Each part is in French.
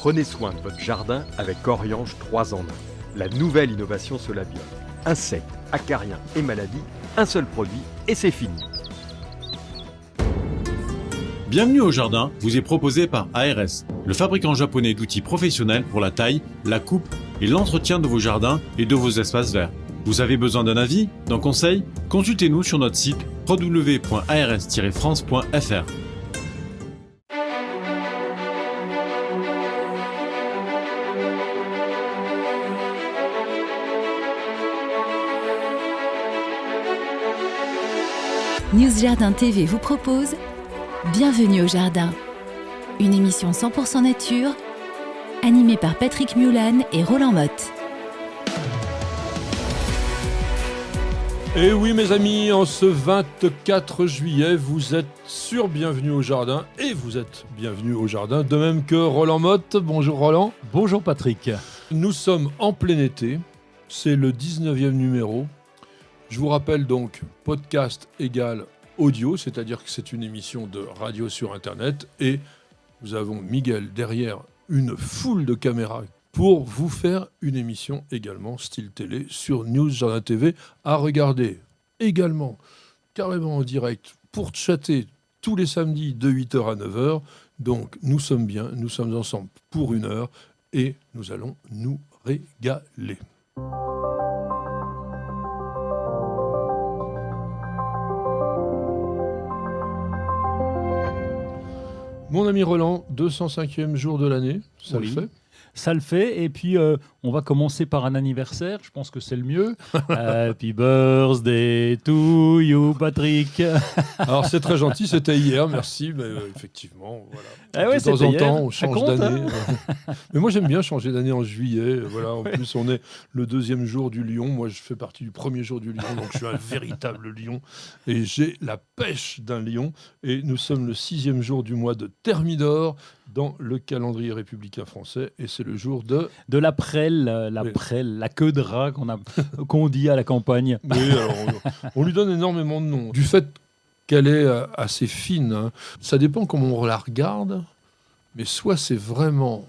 Prenez soin de votre jardin avec Oriange 3 en 1. La nouvelle innovation Solabium. Insectes, acariens et maladies, un seul produit et c'est fini. Bienvenue au jardin vous est proposé par ARS, le fabricant japonais d'outils professionnels pour la taille, la coupe et l'entretien de vos jardins et de vos espaces verts. Vous avez besoin d'un avis, d'un conseil? Consultez-nous sur notre site www.ars-france.fr. News Jardin TV vous propose Bienvenue au Jardin, une émission 100% nature, animée par Patrick Mulan et Roland Motte. Et oui mes amis, en ce 24 juillet, vous êtes sur Bienvenue au Jardin et vous êtes bienvenue au Jardin, de même que Roland Motte. Bonjour Roland. Bonjour Patrick. Nous sommes en plein été, c'est le 19e numéro. Je vous rappelle donc, podcast égale audio, c'est-à-dire que c'est une émission de radio sur Internet et nous avons Miguel derrière une foule de caméras pour vous faire une émission également style télé sur News Jardin TV à regarder également carrément en direct pour chatter tous les samedis de 8h à 9h. Donc nous sommes bien, nous sommes ensemble pour 1 heure et nous allons nous régaler. Mon ami Roland, 205e jour de l'année, ça Oui. le fait? Ça le fait, et puis on va commencer par un anniversaire, je pense que c'est le mieux. Happy birthday to you, Patrick. Alors c'est très gentil, c'était hier, merci, mais effectivement, voilà. Ah ouais, de temps c'était en hier. temps, on Ça change compte, d'année. Mais moi j'aime bien changer d'année en juillet, voilà. En plus on est le 2e jour du lion, moi je fais partie du 1er jour du lion, donc je suis un véritable lion, et j'ai la pêche d'un lion, et nous sommes le 6e jour du mois de Thermidor, dans le calendrier républicain français, et c'est le jour de La prêle, la queue de rat qu'on dit à la campagne. Oui, alors on lui donne énormément de noms. Du fait qu'elle est assez fine, hein, ça dépend comment on la regarde, mais soit c'est vraiment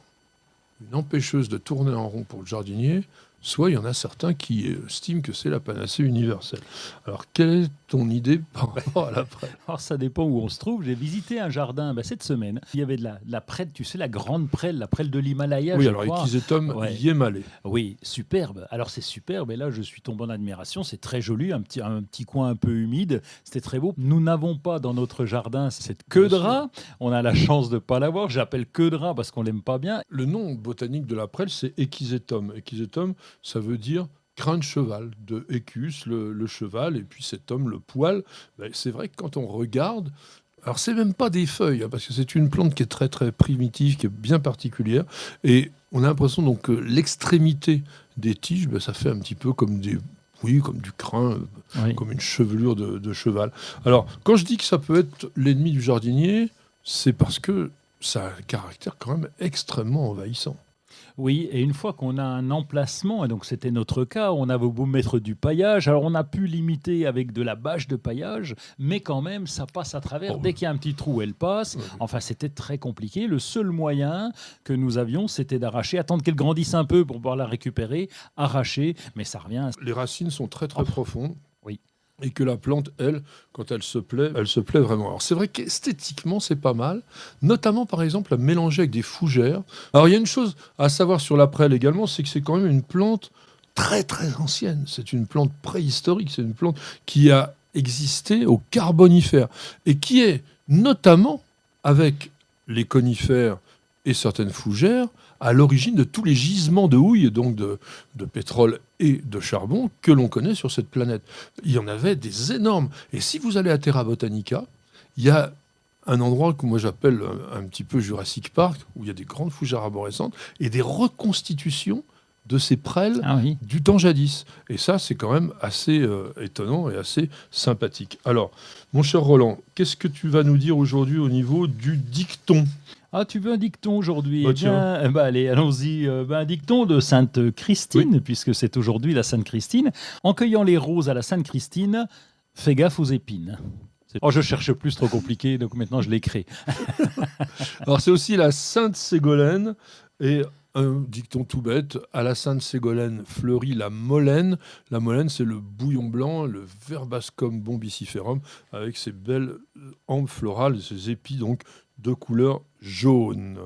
une empêcheuse de tourner en rond pour le jardinier, soit il y en a certains qui estiment que c'est la panacée universelle. Alors, quelle est ton idée par rapport à la prêle? Alors ça dépend où on se trouve. J'ai visité un jardin cette semaine. Il y avait de la prêle, tu sais, la grande prêle, la prêle de l'Himalaya. Oui, je alors crois. Equisetum Ouais. Yémalé. Oui, superbe. Alors c'est superbe et là je suis tombé en admiration, c'est très joli, un petit coin un peu humide, c'était très beau. Nous n'avons pas dans notre jardin cette queue de rat, on a la chance de ne pas l'avoir, j'appelle queue de rat parce qu'on l'aime pas bien. Le nom botanique de la prêle, c'est Equisetum. Equisetum, ça veut dire crin de cheval, de Equus, le cheval, et puis cet homme, le poil. Ben, c'est vrai que quand on regarde, alors c'est même pas des feuilles, hein, parce que c'est une plante qui est très très primitive, qui est bien particulière, et on a l'impression donc que l'extrémité des tiges, ben, ça fait un petit peu comme comme du crin, Oui. comme une chevelure de cheval. Alors, quand je dis que ça peut être l'ennemi du jardinier, c'est parce que ça a un caractère quand même extrêmement envahissant. Oui, et une fois qu'on a un emplacement, et donc c'était notre cas, on avait beau mettre du paillage, alors on a pu limiter avec de la bâche de paillage, mais quand même ça passe à travers, dès qu'il y a un petit trou elle passe, enfin c'était très compliqué, le seul moyen que nous avions c'était d'arracher, attendre qu'elle grandisse un peu pour pouvoir la récupérer, arracher, mais ça revient. Les racines sont très très profondes. Oui. Et que la plante, elle, quand elle se plaît vraiment. Alors c'est vrai qu'esthétiquement, c'est pas mal, notamment par exemple à mélanger avec des fougères. Alors il y a une chose à savoir sur la prêle également, c'est que c'est quand même une plante très très ancienne. C'est une plante préhistorique, c'est une plante qui a existé au Carbonifère et qui est notamment avec les conifères et certaines fougères à l'origine de tous les gisements de houille, donc de pétrole et de charbon que l'on connaît sur cette planète. Il y en avait des énormes. Et si vous allez à Terra Botanica, il y a un endroit que moi j'appelle un petit peu Jurassic Park, où il y a des grandes fougères arborescentes et des reconstitutions de ces prêles du temps jadis. Et ça, c'est quand même assez étonnant et assez sympathique. Alors, mon cher Roland, qu'est-ce que tu vas nous dire aujourd'hui au niveau du dicton ? Ah, tu veux un dicton aujourd'hui? Oh, tiens. Allez, allons-y. Un dicton de Sainte Christine, puisque c'est aujourd'hui la Sainte Christine. En cueillant les roses à la Sainte Christine, fais gaffe aux épines. Oh, je cherche plus trop compliqué, donc maintenant je l'écris. Alors c'est aussi la Sainte Ségolène et un dicton tout bête, à la Sainte Ségolène fleurit la molène. La molène, c'est le bouillon blanc, le Verbascum bombiciferum, avec ses belles hampes florales, ses épis donc de couleur jaune.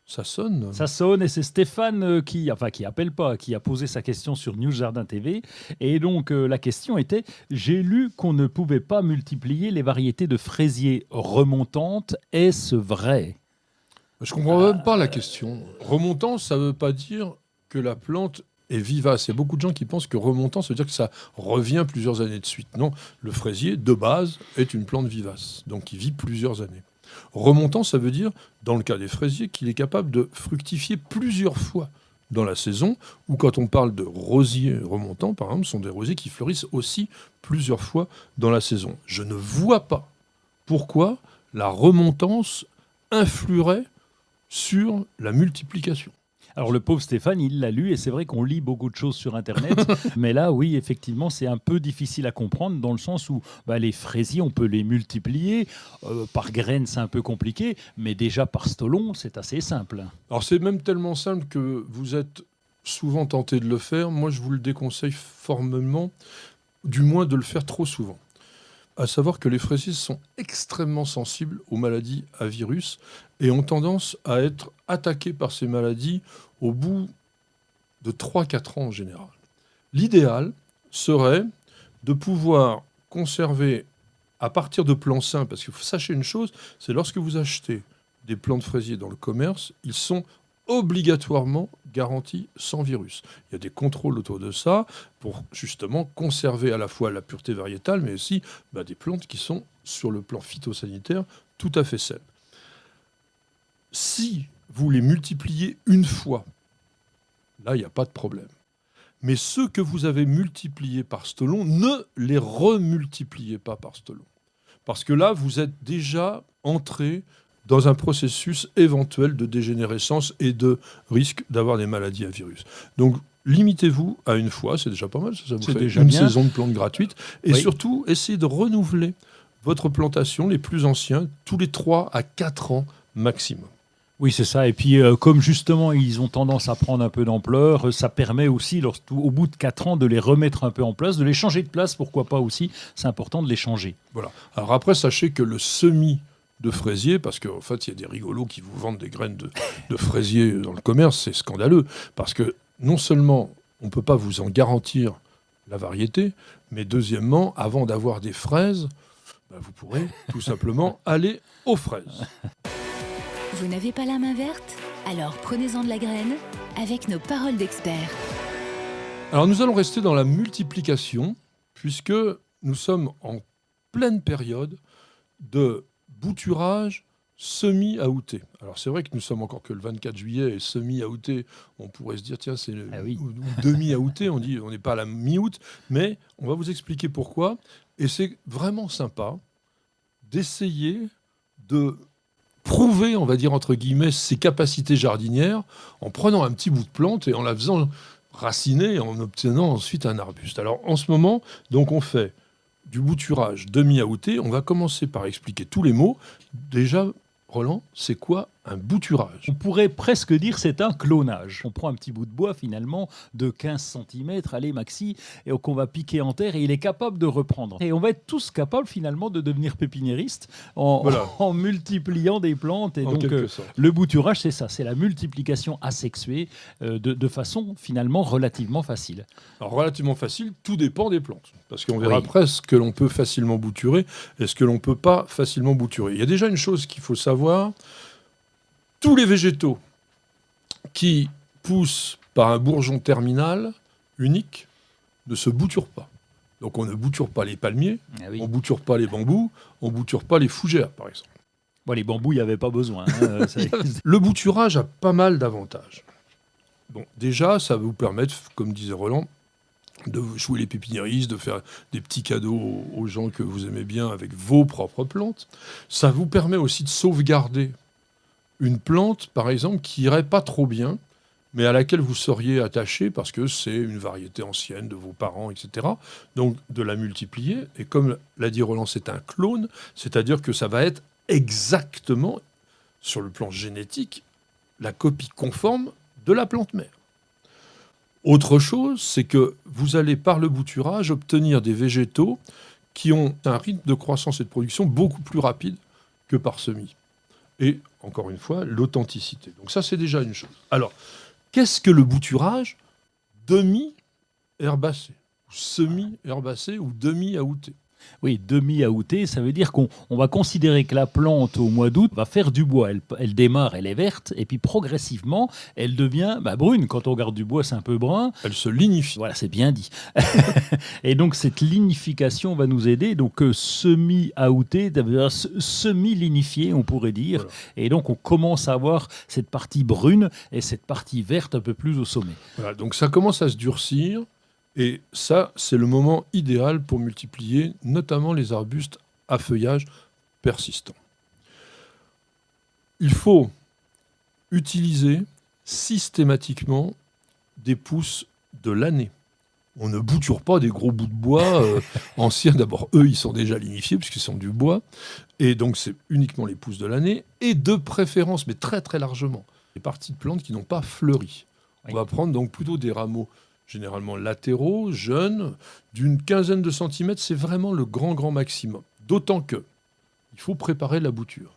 Ça sonne. Ça sonne et c'est Stéphane qui appelle pas, qui a posé sa question sur News Jardin TV. Et donc la question était, j'ai lu qu'on ne pouvait pas multiplier les variétés de fraisiers remontantes. Est-ce vrai? Je comprends même pas la question. Remontant, ça veut pas dire que la plante est vivace. Il y a beaucoup de gens qui pensent que remontant, ça veut dire que ça revient plusieurs années de suite. Non, le fraisier, de base, est une plante vivace, donc il vit plusieurs années. Remontant, ça veut dire, dans le cas des fraisiers, qu'il est capable de fructifier plusieurs fois dans la saison, ou quand on parle de rosiers remontants, par exemple, ce sont des rosiers qui fleurissent aussi plusieurs fois dans la saison. Je ne vois pas pourquoi la remontance influerait sur la multiplication. Alors le pauvre Stéphane, il l'a lu et c'est vrai qu'on lit beaucoup de choses sur Internet, mais là, oui, effectivement, c'est un peu difficile à comprendre dans le sens où les fraisiers, on peut les multiplier. Par graines, c'est un peu compliqué, mais déjà par stolon, c'est assez simple. Alors c'est même tellement simple que vous êtes souvent tenté de le faire. Moi, je vous le déconseille formellement, du moins de le faire trop souvent. À savoir que les fraisiers sont extrêmement sensibles aux maladies à virus et ont tendance à être attaqués par ces maladies au bout de 3-4 ans en général. L'idéal serait de pouvoir conserver à partir de plants sains, parce qu'il faut sachez une chose, c'est lorsque vous achetez des plants de fraisiers dans le commerce, ils sont obligatoirement garantis sans virus. Il y a des contrôles autour de ça pour justement conserver à la fois la pureté variétale, mais aussi des plantes qui sont, sur le plan phytosanitaire, tout à fait saines. Si vous les multipliez une fois, là, il n'y a pas de problème. Mais ceux que vous avez multipliés par stolon, ne les remultipliez pas par stolon. Parce que là, vous êtes déjà entré dans un processus éventuel de dégénérescence et de risque d'avoir des maladies à virus. Donc, limitez-vous à une fois, c'est déjà pas mal, ça vous fait déjà une saison de plantes gratuites. Et surtout, essayez de renouveler votre plantation, les plus anciens, tous les 3 à 4 ans maximum. Oui, c'est ça. Et puis, comme justement, ils ont tendance à prendre un peu d'ampleur, ça permet aussi, au bout de 4 ans, de les remettre un peu en place, de les changer de place, pourquoi pas aussi. C'est important de les changer. Voilà. Alors après, sachez que le semis de fraisier, parce qu'en fait, il y a des rigolos qui vous vendent des graines de fraisier dans le commerce, c'est scandaleux, parce que non seulement on ne peut pas vous en garantir la variété, mais deuxièmement, avant d'avoir des fraises, vous pourrez tout simplement aller aux fraises. Vous n'avez pas la main verte? Alors prenez-en de la graine avec nos paroles d'experts. Alors nous allons rester dans la multiplication, puisque nous sommes en pleine période de bouturage semi-aouté. Alors c'est vrai que nous sommes encore que le 24 juillet et semi-aouté, on pourrait se dire tiens c'est ou demi-aouté, on dit on n'est pas à la mi-août, mais on va vous expliquer pourquoi. Et c'est vraiment sympa d'essayer de prouver, on va dire entre guillemets, ses capacités jardinières en prenant un petit bout de plante et en la faisant raciner et en obtenant ensuite un arbuste. Alors en ce moment, donc on fait du bouturage demi-aouté. On va commencer par expliquer tous les mots. Déjà, Roland, c'est quoi un bouturage? On pourrait presque dire c'est un clonage. On prend un petit bout de bois finalement de 15 cm, allez maxi, et qu'on va piquer en terre et il est capable de reprendre. Et on va être tous capables finalement de devenir pépiniéristes en multipliant des plantes. Et donc le bouturage c'est ça, c'est la multiplication asexuée de façon finalement relativement facile. Alors relativement facile, tout dépend des plantes. Parce qu'on verra après ce que l'on peut facilement bouturer et ce que l'on ne peut pas facilement bouturer. Il y a déjà une chose qu'il faut savoir. Tous les végétaux qui poussent par un bourgeon terminal unique ne se bouturent pas. Donc on ne bouture pas les palmiers, on ne bouture pas les bambous, on ne bouture pas les fougères, par exemple. Bon, les bambous, il n'y avait pas besoin. Le bouturage a pas mal d'avantages. Bon, déjà, ça va vous permettre, comme disait Roland, de jouer les pépiniéristes, de faire des petits cadeaux aux gens que vous aimez bien avec vos propres plantes. Ça vous permet aussi de sauvegarder une plante, par exemple, qui irait pas trop bien mais à laquelle vous seriez attaché parce que c'est une variété ancienne de vos parents, etc. Donc de la multiplier, et comme l'a dit Roland, c'est un clone, c'est-à-dire que ça va être exactement, sur le plan génétique, la copie conforme de la plante mère. Autre chose, c'est que vous allez, par le bouturage, obtenir des végétaux qui ont un rythme de croissance et de production beaucoup plus rapide que par semis. Et, encore une fois, l'authenticité. Donc ça, c'est déjà une chose. Alors, qu'est-ce que le bouturage demi-herbacé, ou semi-herbacé, ou demi-aouté? Oui, demi-aouté, ça veut dire qu'on va considérer que la plante, au mois d'août, va faire du bois. Elle démarre, elle est verte, et puis progressivement, elle devient brune. Quand on regarde du bois, c'est un peu brun. Elle se lignifie. Voilà, c'est bien dit. Et donc, cette lignification va nous aider. Donc, semi-aouté, ça veut dire semi-lignifié, on pourrait dire. Voilà. Et donc, on commence à avoir cette partie brune et cette partie verte un peu plus au sommet. Voilà, donc ça commence à se durcir. Et ça, c'est le moment idéal pour multiplier, notamment les arbustes à feuillage persistant. Il faut utiliser systématiquement des pousses de l'année. On ne bouture pas des gros bouts de bois anciens. D'abord, eux, ils sont déjà lignifiés puisqu'ils sont du bois. Et donc, c'est uniquement les pousses de l'année. Et de préférence, mais très très largement, les parties de plantes qui n'ont pas fleuri. Oui. On va prendre donc plutôt des rameaux généralement latéraux, jeunes, d'une quinzaine de centimètres, c'est vraiment le grand maximum. D'autant que il faut préparer la bouture.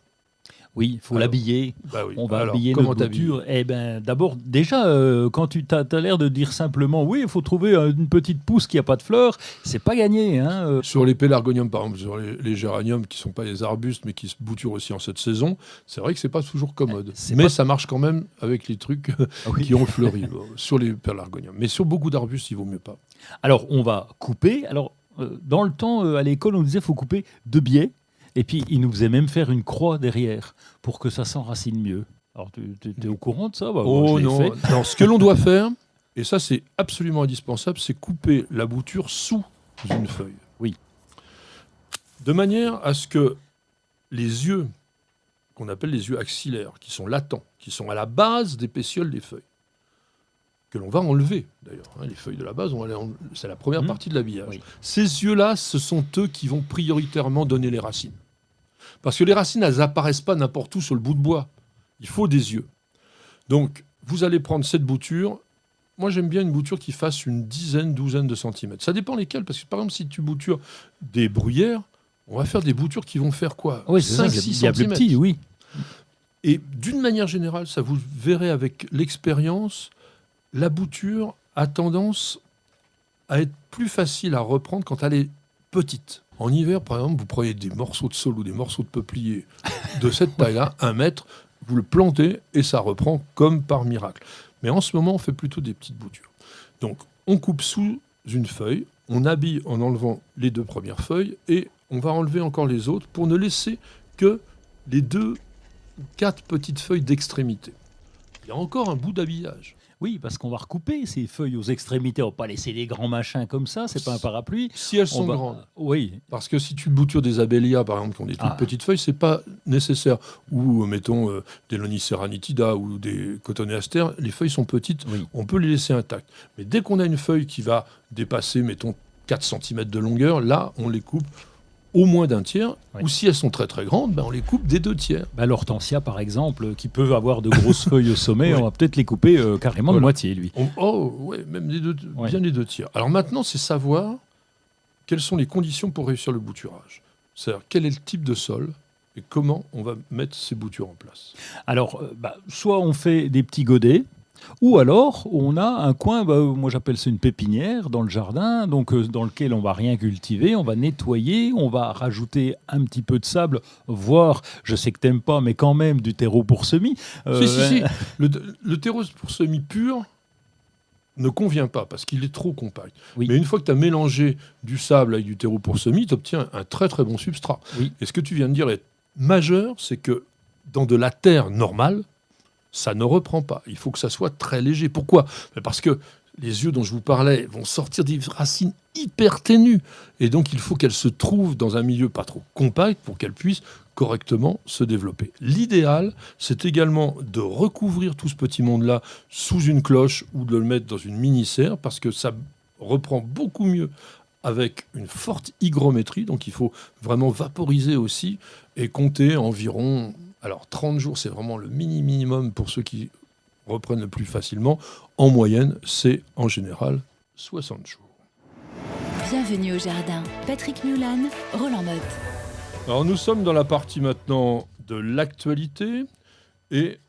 Oui, il faut Alors, l'habiller. Bah oui. On va Alors, habiller comment notre t'habiller? bouture. Eh ben, d'abord, déjà, quand tu as l'air de dire simplement, oui, il faut trouver une petite pousse qui n'a pas de fleurs, c'est pas gagné. Hein. Sur les pélargoniums, par exemple, sur les géraniums qui ne sont pas des arbustes, mais qui se bouturent aussi en cette saison, c'est vrai que c'est pas toujours commode. Mais ça marche quand même avec les trucs Oui. qui ont fleuri sur les pélargoniums. Mais sur beaucoup d'arbustes, il vaut mieux pas. Alors, on va couper. Alors, dans le temps, à l'école, on disait qu'il faut couper 2 biais. Et puis, il nous faisait même faire une croix derrière pour que ça s'enracine mieux. Alors, tu es au courant de ça? Moi, Oh je l'ai non, fait. non, ce que l'on doit faire, et ça c'est absolument indispensable, c'est couper la bouture sous une feuille. Oui. De manière à ce que les yeux, qu'on appelle les yeux axillaires, qui sont latents, qui sont à la base des pétioles des feuilles, que l'on va enlever d'ailleurs. Hein, les feuilles de la base, c'est la première partie de l'habillage. Oui. Ces yeux-là, ce sont eux qui vont prioritairement donner les racines. Parce que les racines, elles n'apparaissent pas n'importe où sur le bout de bois. Il faut des yeux. Donc, vous allez prendre cette bouture. Moi, j'aime bien une bouture qui fasse une douzaine de centimètres. Ça dépend lesquels, parce que par exemple, si tu boutures des bruyères, on va faire des boutures qui vont faire quoi? Oui, c'est ça, 5-6 il y a plus centimètres. petit, oui. Et d'une manière générale, ça vous verrez avec l'expérience, la bouture a tendance à être plus facile à reprendre quand elle est petite. En hiver, par exemple, vous prenez des morceaux de saule ou des morceaux de peuplier de cette taille-là, 1 mètre, vous le plantez et ça reprend comme par miracle. Mais en ce moment, on fait plutôt des petites boutures. Donc, on coupe sous une feuille, on habille en enlevant les 2 premières feuilles et on va enlever encore les autres pour ne laisser que les 2 ou 4 petites feuilles d'extrémité. Il y a encore un bout d'habillage. Oui, parce qu'on va recouper ces feuilles aux extrémités. On va pas laisser des grands machins comme ça, c'est pas un parapluie. Si elles On sont va- grandes. Oui, Parce que si tu boutures des abélias, par exemple, qui ont des toutes petites feuilles, c'est pas nécessaire. Ou, mettons, des Lonicera nitida ou des Cotonéaster, les feuilles sont petites, oui. on peut les laisser intactes. Mais dès qu'on a une feuille qui va dépasser, mettons, 4 cm de longueur, là, on les coupe au moins d'un tiers. Oui. Ou si elles sont très très grandes, on les coupe des 2 tiers. L'hortensia, par exemple, qui peut avoir de grosses feuilles au sommet, Oui. on va peut-être les couper carrément de Voilà. moitié, lui. Même les 2, Ouais. bien les 2 tiers. Alors maintenant, c'est savoir quelles sont les conditions pour réussir le bouturage. C'est-à-dire, quel est le type de sol et comment on va mettre ces boutures en place. Alors, soit on fait des petits godets, ou alors on a un coin, moi j'appelle ça une pépinière dans le jardin, donc dans lequel on va rien cultiver, on va nettoyer, on va rajouter un petit peu de sable, voire, je sais que t'aimes pas, mais quand même du terreau pour semis. Si. Le terreau pour semis pur ne convient pas parce qu'il est trop compact. Oui. Mais une fois que tu as mélangé du sable avec du terreau pour semis, tu obtiens un très très bon substrat. Oui. Et ce que tu viens de dire est majeur, c'est que dans de la terre normale, ça ne reprend pas. Il faut que ça soit très léger. Pourquoi? Parce que les yeux dont je vous parlais vont sortir des racines hyper ténues. Et donc, il faut qu'elles se trouvent dans un milieu pas trop compact pour qu'elles puissent correctement se développer. L'idéal, c'est également de recouvrir tout ce petit monde-là sous une cloche ou de le mettre dans une mini-serre parce que ça reprend beaucoup mieux avec une forte hygrométrie. Donc, il faut vraiment vaporiser aussi et compter environ... Alors, 30 jours, c'est vraiment le minimum pour ceux qui reprennent le plus facilement. En moyenne, c'est en général 60 jours. Bienvenue au jardin. Patrick Mulan, Roland Motte. Alors nous sommes dans la partie maintenant de l'actualité et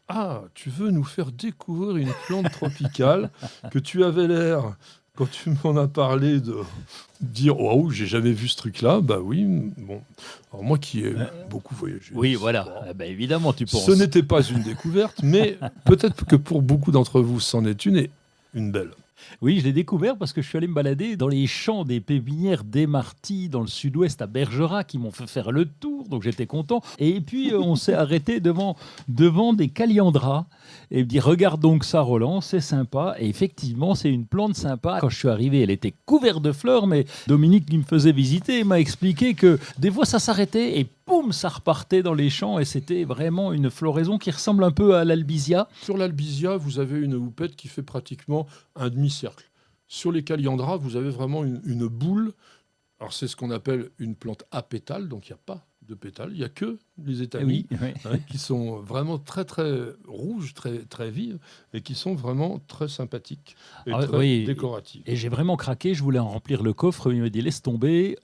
tu veux nous faire découvrir une plante tropicale que tu avais l'air, quand tu m'en as parlé, de dire waouh, j'ai jamais vu ce truc-là. Bah oui, bon. Alors moi qui ai beaucoup voyagé. Oui, voilà. Évidemment, tu penses. Ce n'était pas une découverte, mais peut-être que pour beaucoup d'entre vous, c'en est une et une belle. Oui, je l'ai découvert parce que je suis allé me balader dans les champs des pépinières des Martis dans le sud-ouest à Bergerac qui m'ont fait faire le tour, donc j'étais content. Et puis on s'est arrêté devant des calliandras et me dit regarde donc ça Roland, c'est sympa. Et effectivement, c'est une plante sympa. Quand je suis arrivé, elle était couverte de fleurs, mais Dominique qui me faisait visiter m'a expliqué que des fois ça s'arrêtait et boum, ça repartait dans les champs et c'était vraiment une floraison qui ressemble un peu à l'albizia. Sur l'albizia, vous avez une houppette qui fait pratiquement un demi-cercle. Sur les calliandras, vous avez vraiment une boule. Alors c'est ce qu'on appelle une plante apétale, donc il n'y a pas de pétales, il n'y a que les étamines qui sont vraiment très très rouges, très très vives et qui sont vraiment très sympathiques et très décoratives. Et j'ai vraiment craqué, je voulais en remplir le coffre, il m'a dit laisse tomber,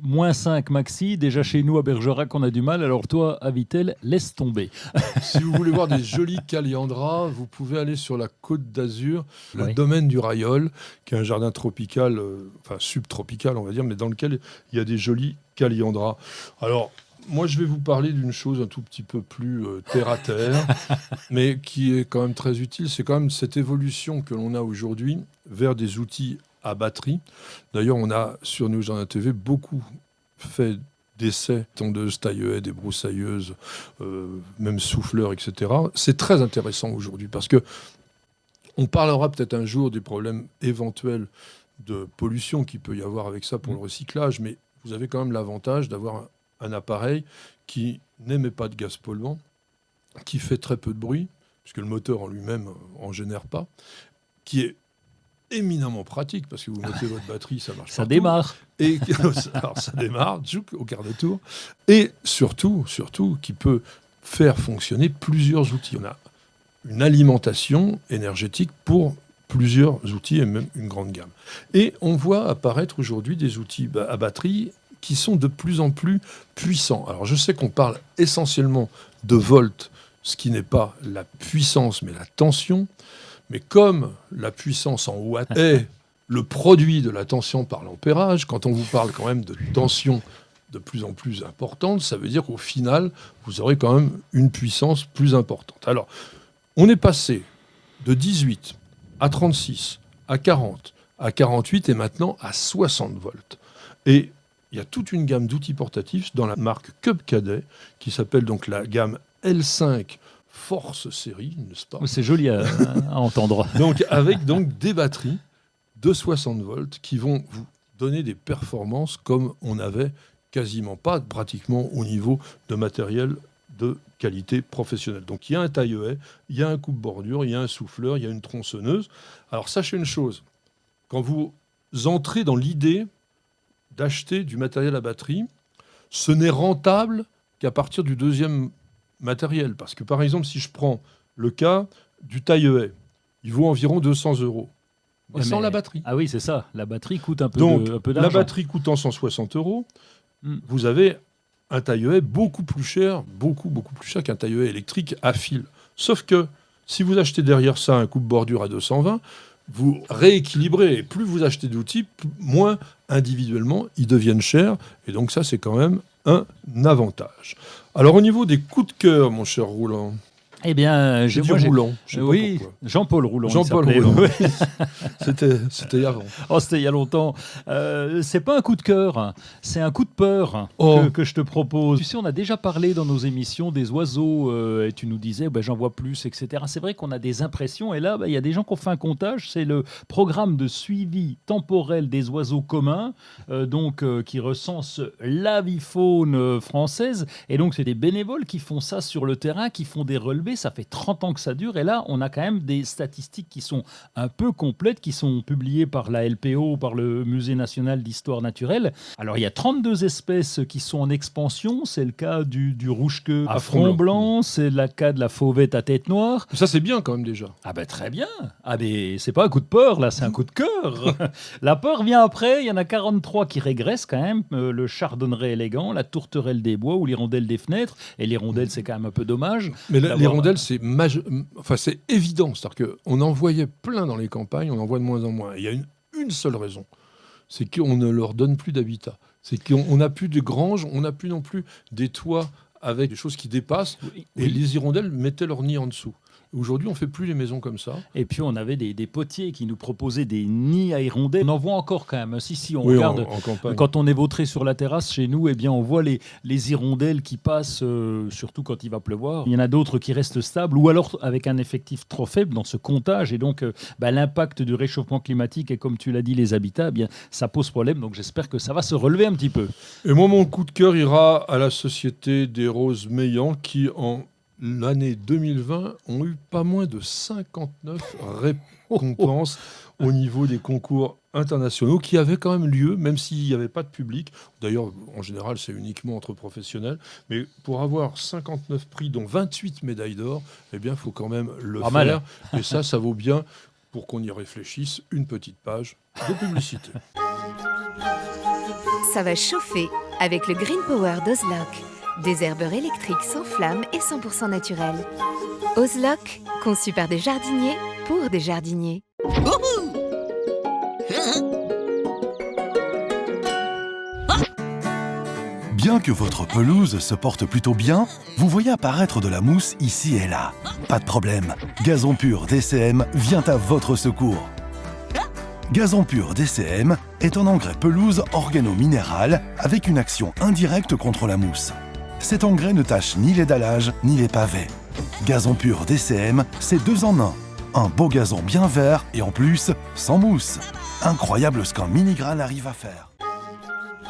moins 5 maxi, déjà chez nous à Bergerac on a du mal, alors toi à Vittel, laisse tomber. Si vous voulez voir des jolis calliandras, vous pouvez aller sur la Côte d'Azur, le domaine du Rayol, qui est un jardin tropical, enfin subtropical on va dire, mais dans lequel il y a des jolis calliandras. Alors, moi, je vais vous parler d'une chose un tout petit peu plus terre-à-terre, mais qui est quand même très utile. C'est quand même cette évolution que l'on a aujourd'hui vers des outils à batterie. D'ailleurs, on a, sur New Jardin TV, beaucoup fait d'essais, tondeuses, taille-haie, débroussailleuses, même souffleurs, etc. C'est très intéressant aujourd'hui parce que on parlera peut-être un jour des problèmes éventuels de pollution qu'il peut y avoir avec ça pour le recyclage, mais vous avez quand même l'avantage d'avoir un appareil qui n'émet pas de gaz polluant, qui fait très peu de bruit, puisque le moteur en lui-même en génère pas, qui est éminemment pratique, parce que vous mettez votre batterie, ça marche ça partout. démarre. Et, alors ça démarre, au quart de tour. Et surtout, qui peut faire fonctionner plusieurs outils. On a une alimentation énergétique pour plusieurs outils et même une grande gamme. Et on voit apparaître aujourd'hui des outils à batterie qui sont de plus en plus puissants. Alors je sais qu'on parle essentiellement de volts, ce qui n'est pas la puissance mais la tension, mais comme la puissance en watts est le produit de la tension par l'ampérage, quand on vous parle quand même de tension de plus en plus importante, ça veut dire qu'au final, vous aurez quand même une puissance plus importante. Alors, on est passé de 18 à 36, à 40, à 48 et maintenant à 60 volts. Et il y a toute une gamme d'outils portatifs dans la marque Cub Cadet qui s'appelle donc la gamme L5 Force Série, n'est-ce pas ? C'est joli à entendre. Donc avec donc des batteries de 60 volts qui vont vous donner des performances comme on n'avait quasiment pas pratiquement au niveau de matériel de qualité professionnelle. Donc il y a un taille-haie, il y a un coupe-bordure, il y a un souffleur, il y a une tronçonneuse. Alors sachez une chose, quand vous entrez dans l'idée d'acheter du matériel à batterie, ce n'est rentable qu'à partir du deuxième matériel. Parce que par exemple, si je prends le cas du taille-haie, il vaut environ 200 €. Mais sans la batterie. Ah oui, c'est ça. La batterie coûte un peu d'argent. La batterie coûtant 160 €, vous avez un taille-haie beaucoup plus cher qu'un taille-haie électrique à fil. Sauf que si vous achetez derrière ça un coupe-bordure à 220, vous rééquilibrez. Et plus vous achetez d'outils, moins individuellement ils deviennent chers. Et donc ça, c'est quand même un avantage. Alors au niveau des coups de cœur, mon cher Roland. Eh bien, J'ai dit moi, Roulant. Je sais pas oui, pourquoi. Jean-Paul Roulant. il Jean-Paul s'appelait, Roulant. oui. C'était avant. Oh, c'était il y a longtemps. C'est pas un coup de cœur, hein. C'est un coup de peur que je te propose. Tu sais, on a déjà parlé dans nos émissions des oiseaux et tu nous disais, j'en vois plus, etc. C'est vrai qu'on a des impressions et là, il y a des gens qui ont fait un comptage. C'est le programme de suivi temporel des oiseaux communs, qui recense l'avifaune française. Et donc, c'est des bénévoles qui font ça sur le terrain, qui font des relevés. Ça fait 30 ans que ça dure et là, on a quand même des statistiques qui sont un peu complètes, qui sont publiées par la LPO, par le Musée national d'histoire naturelle. Alors, il y a 32 espèces qui sont en expansion. C'est le cas du rouge-queue à front blanc, c'est le cas de la fauvette à tête noire. Ça, c'est bien quand même déjà. Ah très bien. Ah mais c'est pas un coup de peur, là, c'est un coup de cœur. La peur vient après. Il y en a 43 qui régressent quand même. Le chardonneret élégant, la tourterelle des bois ou l'hirondelle des fenêtres. Et l'hirondelle, c'est quand même un peu dommage. Mais l'hirondelle, c'est évident. C'est-à-dire qu'on en voyait plein dans les campagnes, on en voit de moins en moins. Il y a une seule raison, c'est qu'on ne leur donne plus d'habitat. C'est qu'on n'a plus de granges, on n'a plus non plus des toits avec des choses qui dépassent. Oui. Et les hirondelles mettaient leur nid en dessous. Aujourd'hui, on ne fait plus les maisons comme ça. Et puis, on avait des potiers qui nous proposaient des nids à hirondelles. On en voit encore quand même. Si, on Oui, regarde. en campagne. Quand on est vautré sur la terrasse chez nous, eh bien, on voit les hirondelles qui passent, surtout quand il va pleuvoir. Il y en a d'autres qui restent stables ou alors avec un effectif trop faible dans ce comptage. Et donc, l'impact du réchauffement climatique et, comme tu l'as dit, les habitats, eh bien, ça pose problème. Donc, j'espère que ça va se relever un petit peu. Et moi, mon coup de cœur ira à la Société des Roses Meillant qui, en l'année 2020, ont eu pas moins de 59 récompenses au niveau des concours internationaux qui avaient quand même lieu, même s'il n'y avait pas de public. D'ailleurs, en général, c'est uniquement entre professionnels. Mais pour avoir 59 prix, dont 28 médailles d'or, eh bien, il faut quand même le faire. Mal. Et ça vaut bien, pour qu'on y réfléchisse, une petite page de publicité. Ça va chauffer avec le Green Power d'Ozlock. Des herbeurs électriques sans flamme et 100% naturels. Ozlock, conçu par des jardiniers pour des jardiniers. Bien que votre pelouse se porte plutôt bien, vous voyez apparaître de la mousse ici et là. Pas de problème, Gazon Pur DCM vient à votre secours. Gazon Pur DCM est un engrais pelouse organo-minéral avec une action indirecte contre la mousse. Cet engrais ne tâche ni les dallages ni les pavés. Gazon Pur DCM, c'est 2 en 1. Un beau gazon bien vert et en plus, sans mousse. Incroyable ce qu'un mini-grain arrive à faire.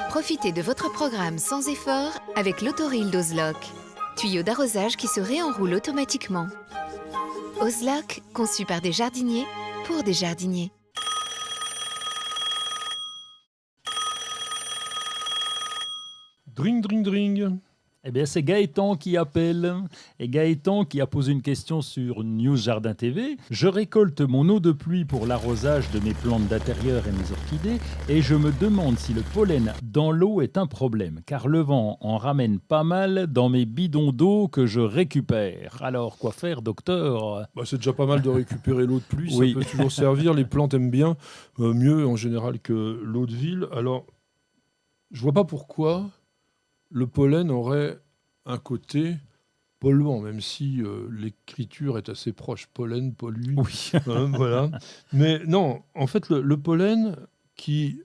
Profitez de votre programme sans effort avec l'autoril d'Ozlock. Tuyau d'arrosage qui se réenroule automatiquement. Ozlock, conçu par des jardiniers pour des jardiniers. Dring, dring, dring. Eh bien, c'est Gaëtan qui appelle. Et Gaëtan qui a posé une question sur News Jardin TV. Je récolte mon eau de pluie pour l'arrosage de mes plantes d'intérieur et mes orchidées. Et je me demande si le pollen dans l'eau est un problème. Car le vent en ramène pas mal dans mes bidons d'eau que je récupère. Alors, quoi faire, docteur ? C'est déjà pas mal de récupérer l'eau de pluie. Oui. Ça peut toujours servir. Les plantes aiment bien. Mieux en général que l'eau de ville. Alors, je vois pas pourquoi le pollen aurait un côté polluant, même si l'écriture est assez proche. Pollen, pollue. Oui. Voilà. Mais non, en fait, le pollen, qui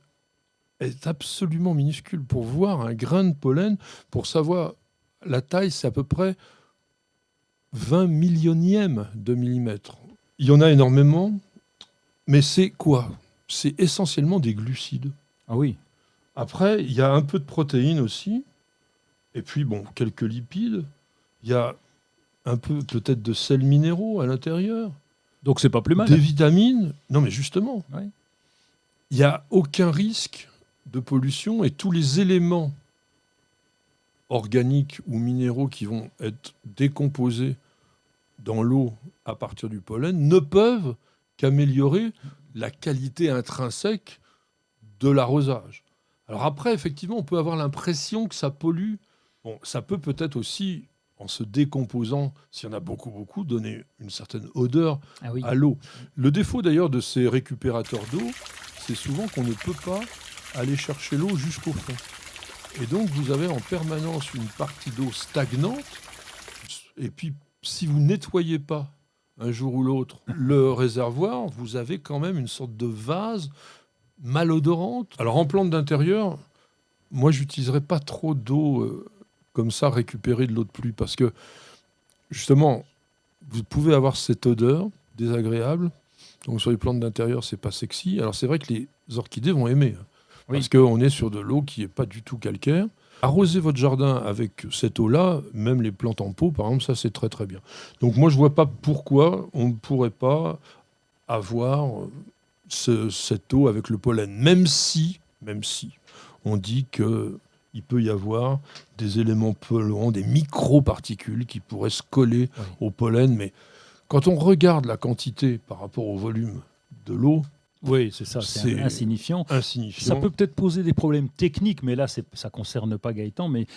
est absolument minuscule, pour voir un grain de pollen, pour savoir la taille, c'est à peu près 20 millionièmes de millimètre. Il y en a énormément, mais c'est quoi ? C'est essentiellement des glucides. Ah oui. Après, il y a un peu de protéines aussi. Et puis, quelques lipides. Il y a un peu peut-être de sels minéraux à l'intérieur. Donc, c'est pas plus mal. Des vitamines. Non, mais justement, Ouais. il n'y a aucun risque de pollution et tous les éléments organiques ou minéraux qui vont être décomposés dans l'eau à partir du pollen ne peuvent qu'améliorer la qualité intrinsèque de l'arrosage. Alors après, effectivement, on peut avoir l'impression que ça pollue. Ça peut peut-être aussi, en se décomposant, s'il y en a beaucoup, donner une certaine odeur à l'eau. Le défaut d'ailleurs de ces récupérateurs d'eau, c'est souvent qu'on ne peut pas aller chercher l'eau jusqu'au fond. Et donc vous avez en permanence une partie d'eau stagnante, et puis si vous nettoyez pas un jour ou l'autre le réservoir, vous avez quand même une sorte de vase malodorante. Alors en plante d'intérieur, moi j'utiliserais pas trop d'eau comme ça récupérée de l'eau de pluie parce que justement vous pouvez avoir cette odeur désagréable. Donc sur les plantes d'intérieur, c'est pas sexy. Alors c'est vrai que les orchidées vont aimer parce qu'on est sur de l'eau qui est pas du tout calcaire. Arroser votre jardin avec cette eau-là, même les plantes en pot, par exemple, ça c'est très très bien. Donc moi je vois pas pourquoi on ne pourrait pas avoir cette eau avec le pollen, même si on dit qu'il peut y avoir des éléments polluants, des micro-particules qui pourraient se coller au pollen, mais quand on regarde la quantité par rapport au volume de l'eau, oui, c'est ça, c'est insignifiant. Ça peut peut-être poser des problèmes techniques, mais là, ça ne concerne pas Gaëtan, mais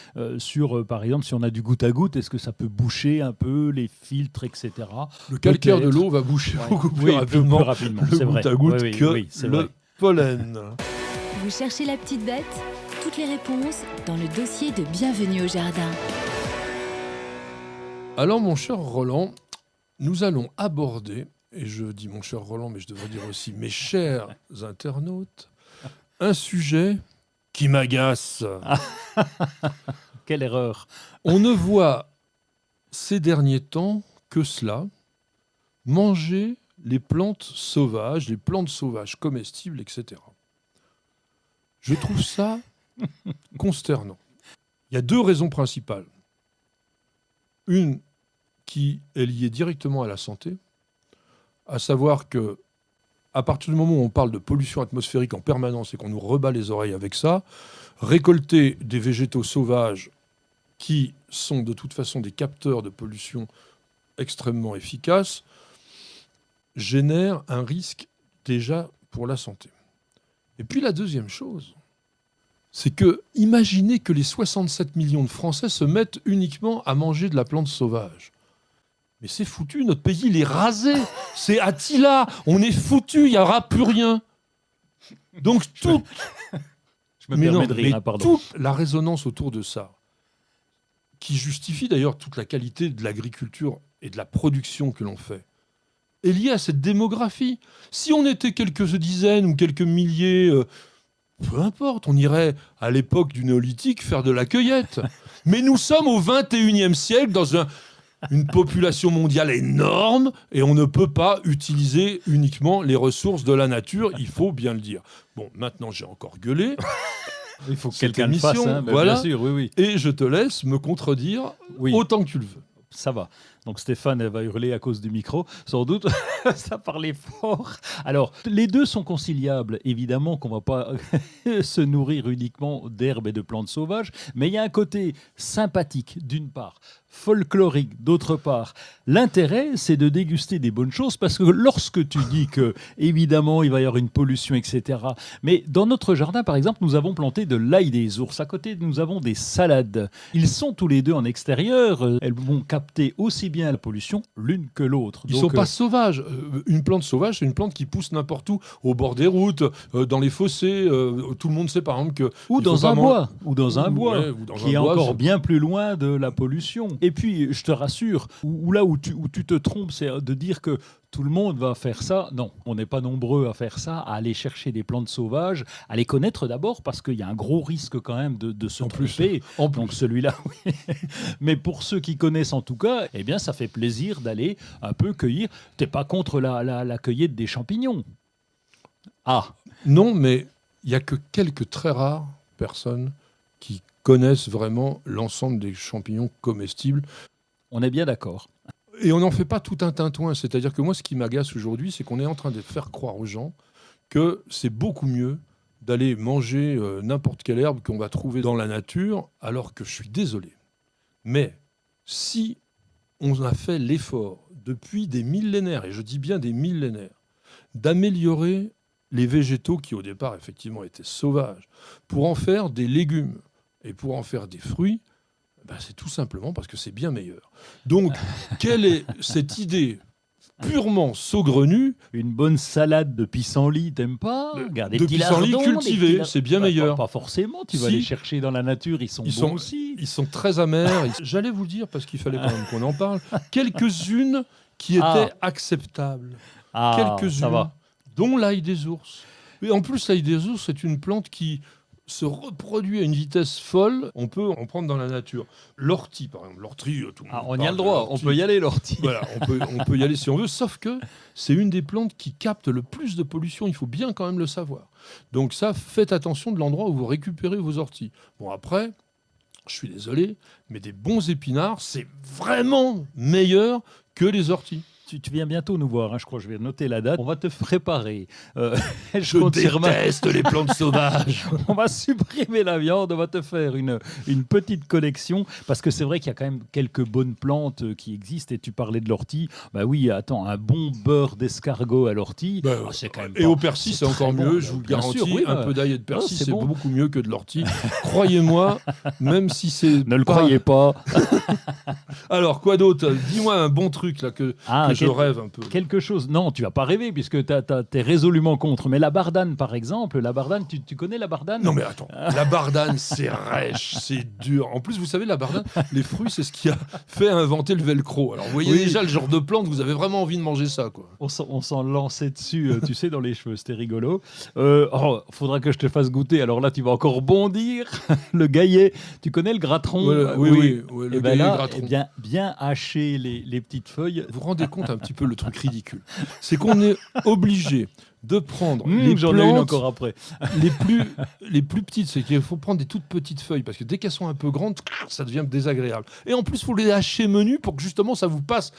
par exemple, si on a du goutte à goutte, est-ce que ça peut boucher un peu les filtres, etc. Le calcaire de l'eau va boucher beaucoup plus rapidement le goutte à goutte que le pollen. Vous cherchez la petite bête ? Toutes les réponses dans le dossier de Bienvenue au Jardin. Alors, mon cher Roland, nous allons aborder... Et je dis mon cher Roland, mais je devrais dire aussi mes chers internautes, un sujet qui m'agace. Quelle erreur. On ne voit ces derniers temps que cela, manger les plantes sauvages comestibles, etc. Je trouve ça consternant. Il y a deux raisons principales. Une qui est liée directement à la santé, à savoir que à partir du moment où on parle de pollution atmosphérique en permanence et qu'on nous rebat les oreilles avec ça, récolter des végétaux sauvages qui sont de toute façon des capteurs de pollution extrêmement efficaces génère un risque déjà pour la santé. Et puis la deuxième chose, c'est que imaginez que les 67 millions de Français se mettent uniquement à manger de la plante sauvage. Mais c'est foutu, notre pays, il est rasé. C'est Attila, on est foutu, il n'y aura plus rien. Donc toute la résonance autour de ça, qui justifie d'ailleurs toute la qualité de l'agriculture et de la production que l'on fait, est liée à cette démographie. Si on était quelques dizaines ou quelques milliers, peu importe, on irait à l'époque du néolithique faire de la cueillette. Mais nous sommes au 21e siècle dans une population mondiale énorme et on ne peut pas utiliser uniquement les ressources de la nature, il faut bien le dire. Bon, maintenant j'ai encore gueulé. Il faut que quelqu'un le fasse, hein, voilà. Bien sûr, oui. Et je te laisse me contredire autant que tu le veux. Ça va. Donc Stéphane, elle va hurler à cause du micro, sans doute. Ça parlait fort. Alors, les deux sont conciliables. Évidemment qu'on ne va pas se nourrir uniquement d'herbes et de plantes sauvages, mais il y a un côté sympathique, d'une part, folklorique, d'autre part. L'intérêt, c'est de déguster des bonnes choses, parce que lorsque tu dis que, évidemment, il va y avoir une pollution, etc., mais dans notre jardin, par exemple, nous avons planté de l'ail des ours. À côté, nous avons des salades. Ils sont tous les deux en extérieur. Elles vont capter aussi bien la pollution l'une que l'autre. Ils ne sont pas sauvages. Une plante sauvage, c'est une plante qui pousse n'importe où, au bord des routes, dans les fossés. Tout le monde sait, par exemple, que... Ou dans un bois, qui est encore bien plus loin de la pollution. Et puis, je te rassure, là où tu te trompes, c'est de dire que tout le monde va faire ça. Non, on n'est pas nombreux à faire ça, à aller chercher des plantes sauvages, à les connaître d'abord, parce qu'il y a un gros risque quand même de se tromper. Donc celui-là, oui. Mais pour ceux qui connaissent en tout cas, eh bien, ça fait plaisir d'aller un peu cueillir. T'es pas contre la cueillette des champignons? Ah. Non, mais il n'y a que quelques très rares personnes qui connaissent vraiment l'ensemble des champignons comestibles. On est bien d'accord. Et on n'en fait pas tout un tintouin. C'est-à-dire que moi, ce qui m'agace aujourd'hui, c'est qu'on est en train de faire croire aux gens que c'est beaucoup mieux d'aller manger n'importe quelle herbe qu'on va trouver dans la nature, alors que je suis désolé. Mais si on a fait l'effort depuis des millénaires, et je dis bien des millénaires, d'améliorer les végétaux qui, au départ, effectivement, étaient sauvages, pour en faire des légumes et pour en faire des fruits, c'est tout simplement parce que c'est bien meilleur. Donc, quelle est cette idée purement saugrenu. Une bonne salade de pissenlit, t'aimes pas? Regarde, des De petits pissenlit lardons, cultivés, c'est bien meilleur. Pas forcément, tu vas Si. les chercher dans la nature, ils sont bons aussi. Ils sont très amers. J'allais vous le dire, parce qu'il fallait quand même qu'on en parle, quelques-unes qui étaient Ah. acceptables. Ah, Quelques-unes, ça va. dont l'ail des ours. Et en plus, l'ail des ours, c'est une plante qui se reproduit à une vitesse folle. On peut en prendre dans la nature. L'ortie, par exemple. L'ortie, tout le monde On y parle a le de droit, on l'ortie. peut y aller, l'ortie. Voilà, on peut y aller si on veut, sauf que c'est une des plantes qui capte le plus de pollution, il faut bien quand même le savoir. Donc ça, faites attention de l'endroit où vous récupérez vos orties. Bon, après, je suis désolé, mais des bons épinards, c'est vraiment meilleur que les orties. Tu viens bientôt nous voir, hein, je crois que je vais noter la date. On va te préparer. Je compte sur ma- déteste les plantes sauvages. On va supprimer la viande, on va te faire une petite collection, parce que c'est vrai qu'il y a quand même quelques bonnes plantes qui existent, et tu parlais de l'ortie. Bah oui, attends, un bon beurre d'escargot à l'ortie, c'est quand même Et pas- au persil, c'est encore très mieux, bon, je vous le bien garantis. sûr, oui, un peu d'ail et de persil, c'est c'est bon. beaucoup mieux que de l'ortie. Croyez-moi, même si c'est. Ne le pas- croyez pas. Alors, quoi d'autre? Dis-moi un bon truc là que je rêve un peu. Quelque chose. Non, tu vas pas rêver, puisque t'es résolument contre. Mais la bardane, par exemple, la bardane, tu connais la bardane? Non mais attends, la bardane c'est rêche, c'est dur. En plus vous savez la bardane, les fruits c'est ce qui a fait inventer le velcro. Alors vous voyez Oui. déjà le genre de plante, vous avez vraiment envie de manger ça quoi. On s'en lançait dessus, tu sais, dans les cheveux, c'était rigolo. Faudra que je te fasse goûter. Alors là, tu vas encore bondir. Le gaillet, tu connais le gratron? Voilà, oui, le Et ben gaillet là, gratron. bien hacher les petites feuilles. Vous vous rendez compte un petit peu le truc ridicule. C'est qu'on est obligé de prendre les J'en ai une plantes encore après. les plus petites, c'est qu'il faut prendre des toutes petites feuilles parce que dès qu'elles sont un peu grandes, ça devient désagréable. Et en plus, il faut les hacher menus pour que justement ça vous passe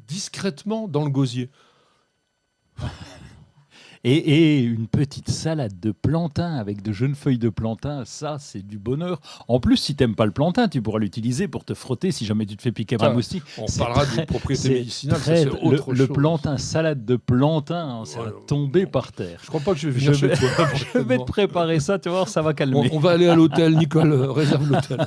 discrètement dans le gosier. Et une petite salade de plantain avec de jeunes feuilles de plantain, ça, c'est du bonheur. En plus, si t'aimes pas le plantain, tu pourras l'utiliser pour te frotter si jamais tu te fais piquer par un moustique. On C'est parlera très- des propriétés c'est médicinales, ça très- c'est autre le chose. plantain, salade de plantain, ça va Voilà. tomber par terre. Je crois pas que je vais venir Je chez vais- toi. Je vais te prochainement. préparer ça, tu vas voir, ça va calmer. On va aller à l'hôtel, Nicole, réserve l'hôtel.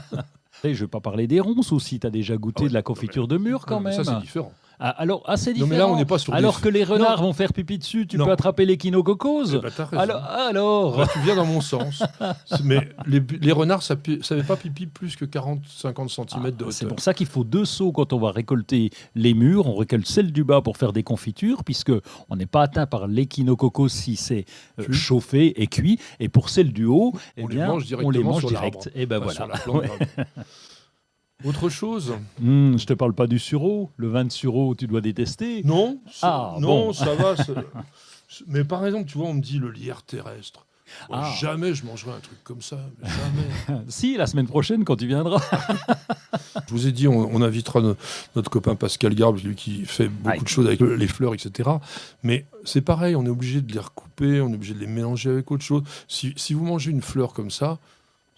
Et je vais pas parler des ronces aussi, tu as déjà goûté de la confiture de mur quand Non, mais même. Ça c'est différent. Alors, c'est différent. Non, mais là, on n'est pas sur des- Alors que les renards Non. vont faire pipi dessus, tu Non. peux attraper l'échinococose. Eh ben, t'as raison. Alors, Bah, tu viens dans mon sens. Mais les renards, ça ne savait pas pipi plus que 40-50 cm de c'est hauteur. pour ça qu'il faut 2 seaux quand on va récolter les mûres. On récolte celle du bas pour faire des confitures, puisque on n'est pas atteint par l'échinococose si c'est Cuit. chauffé et cuit. Et pour celle du haut, On eh les bien, mange on les directement mange sur direct. l'arbre, Et ben pas voilà. sur la plante, Ouais. vraiment. Autre chose? Je te parle pas du sureau. Le vin de sureau, tu dois détester. Non, bon. ça va. Mais par exemple, tu vois, on me dit le lierre terrestre. Moi, Ah. jamais je mangerai un truc comme ça. Jamais. Si, la semaine prochaine, quand tu viendras. Je vous ai dit, on invitera notre copain Pascal Garbe, lui qui fait beaucoup Aïe. de choses avec les fleurs, etc. Mais c'est pareil, on est obligé de les recouper, on est obligé de les mélanger avec autre chose. Si vous mangez une fleur comme ça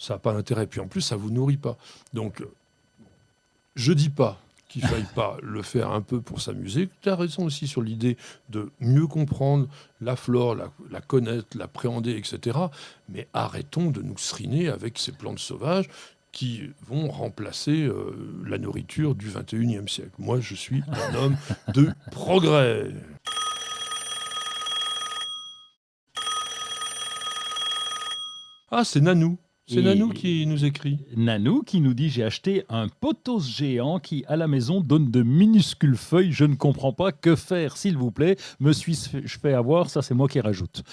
n'a pas d'intérêt. Puis en plus, ça vous nourrit pas. Donc, je dis pas qu'il faille pas le faire un peu pour s'amuser. Tu as raison aussi sur l'idée de mieux comprendre la flore, la connaître, l'appréhender, etc. Mais arrêtons de nous seriner avec ces plantes sauvages qui vont remplacer la nourriture du 21e siècle. Moi, je suis un homme de progrès. Ah, c'est Nanou. C'est Et- Nanou qui nous écrit. Nanou qui nous dit: j'ai acheté un pothos géant qui à la maison donne de minuscules feuilles. Je ne comprends pas, que faire, s'il vous plaît. Me suis-je fait avoir? Ça, c'est moi qui rajoute.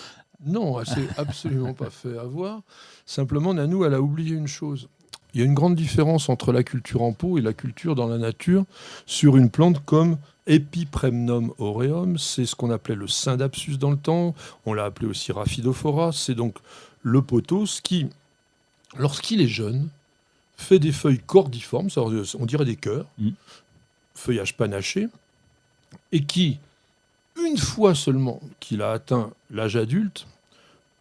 Non, elle s'est absolument pas fait avoir. Simplement, Nanou, elle a oublié une chose. Il y a une grande différence entre la culture en pot et la culture dans la nature sur une plante comme Epipremnum aureum. C'est ce qu'on appelait le Syndapsus dans le temps. On l'a appelé aussi Rhaphidophora. C'est donc le pothos qui, lorsqu'il est jeune, fait des feuilles cordiformes, on dirait des cœurs, feuillage panaché, et qui, une fois seulement qu'il a atteint l'âge adulte,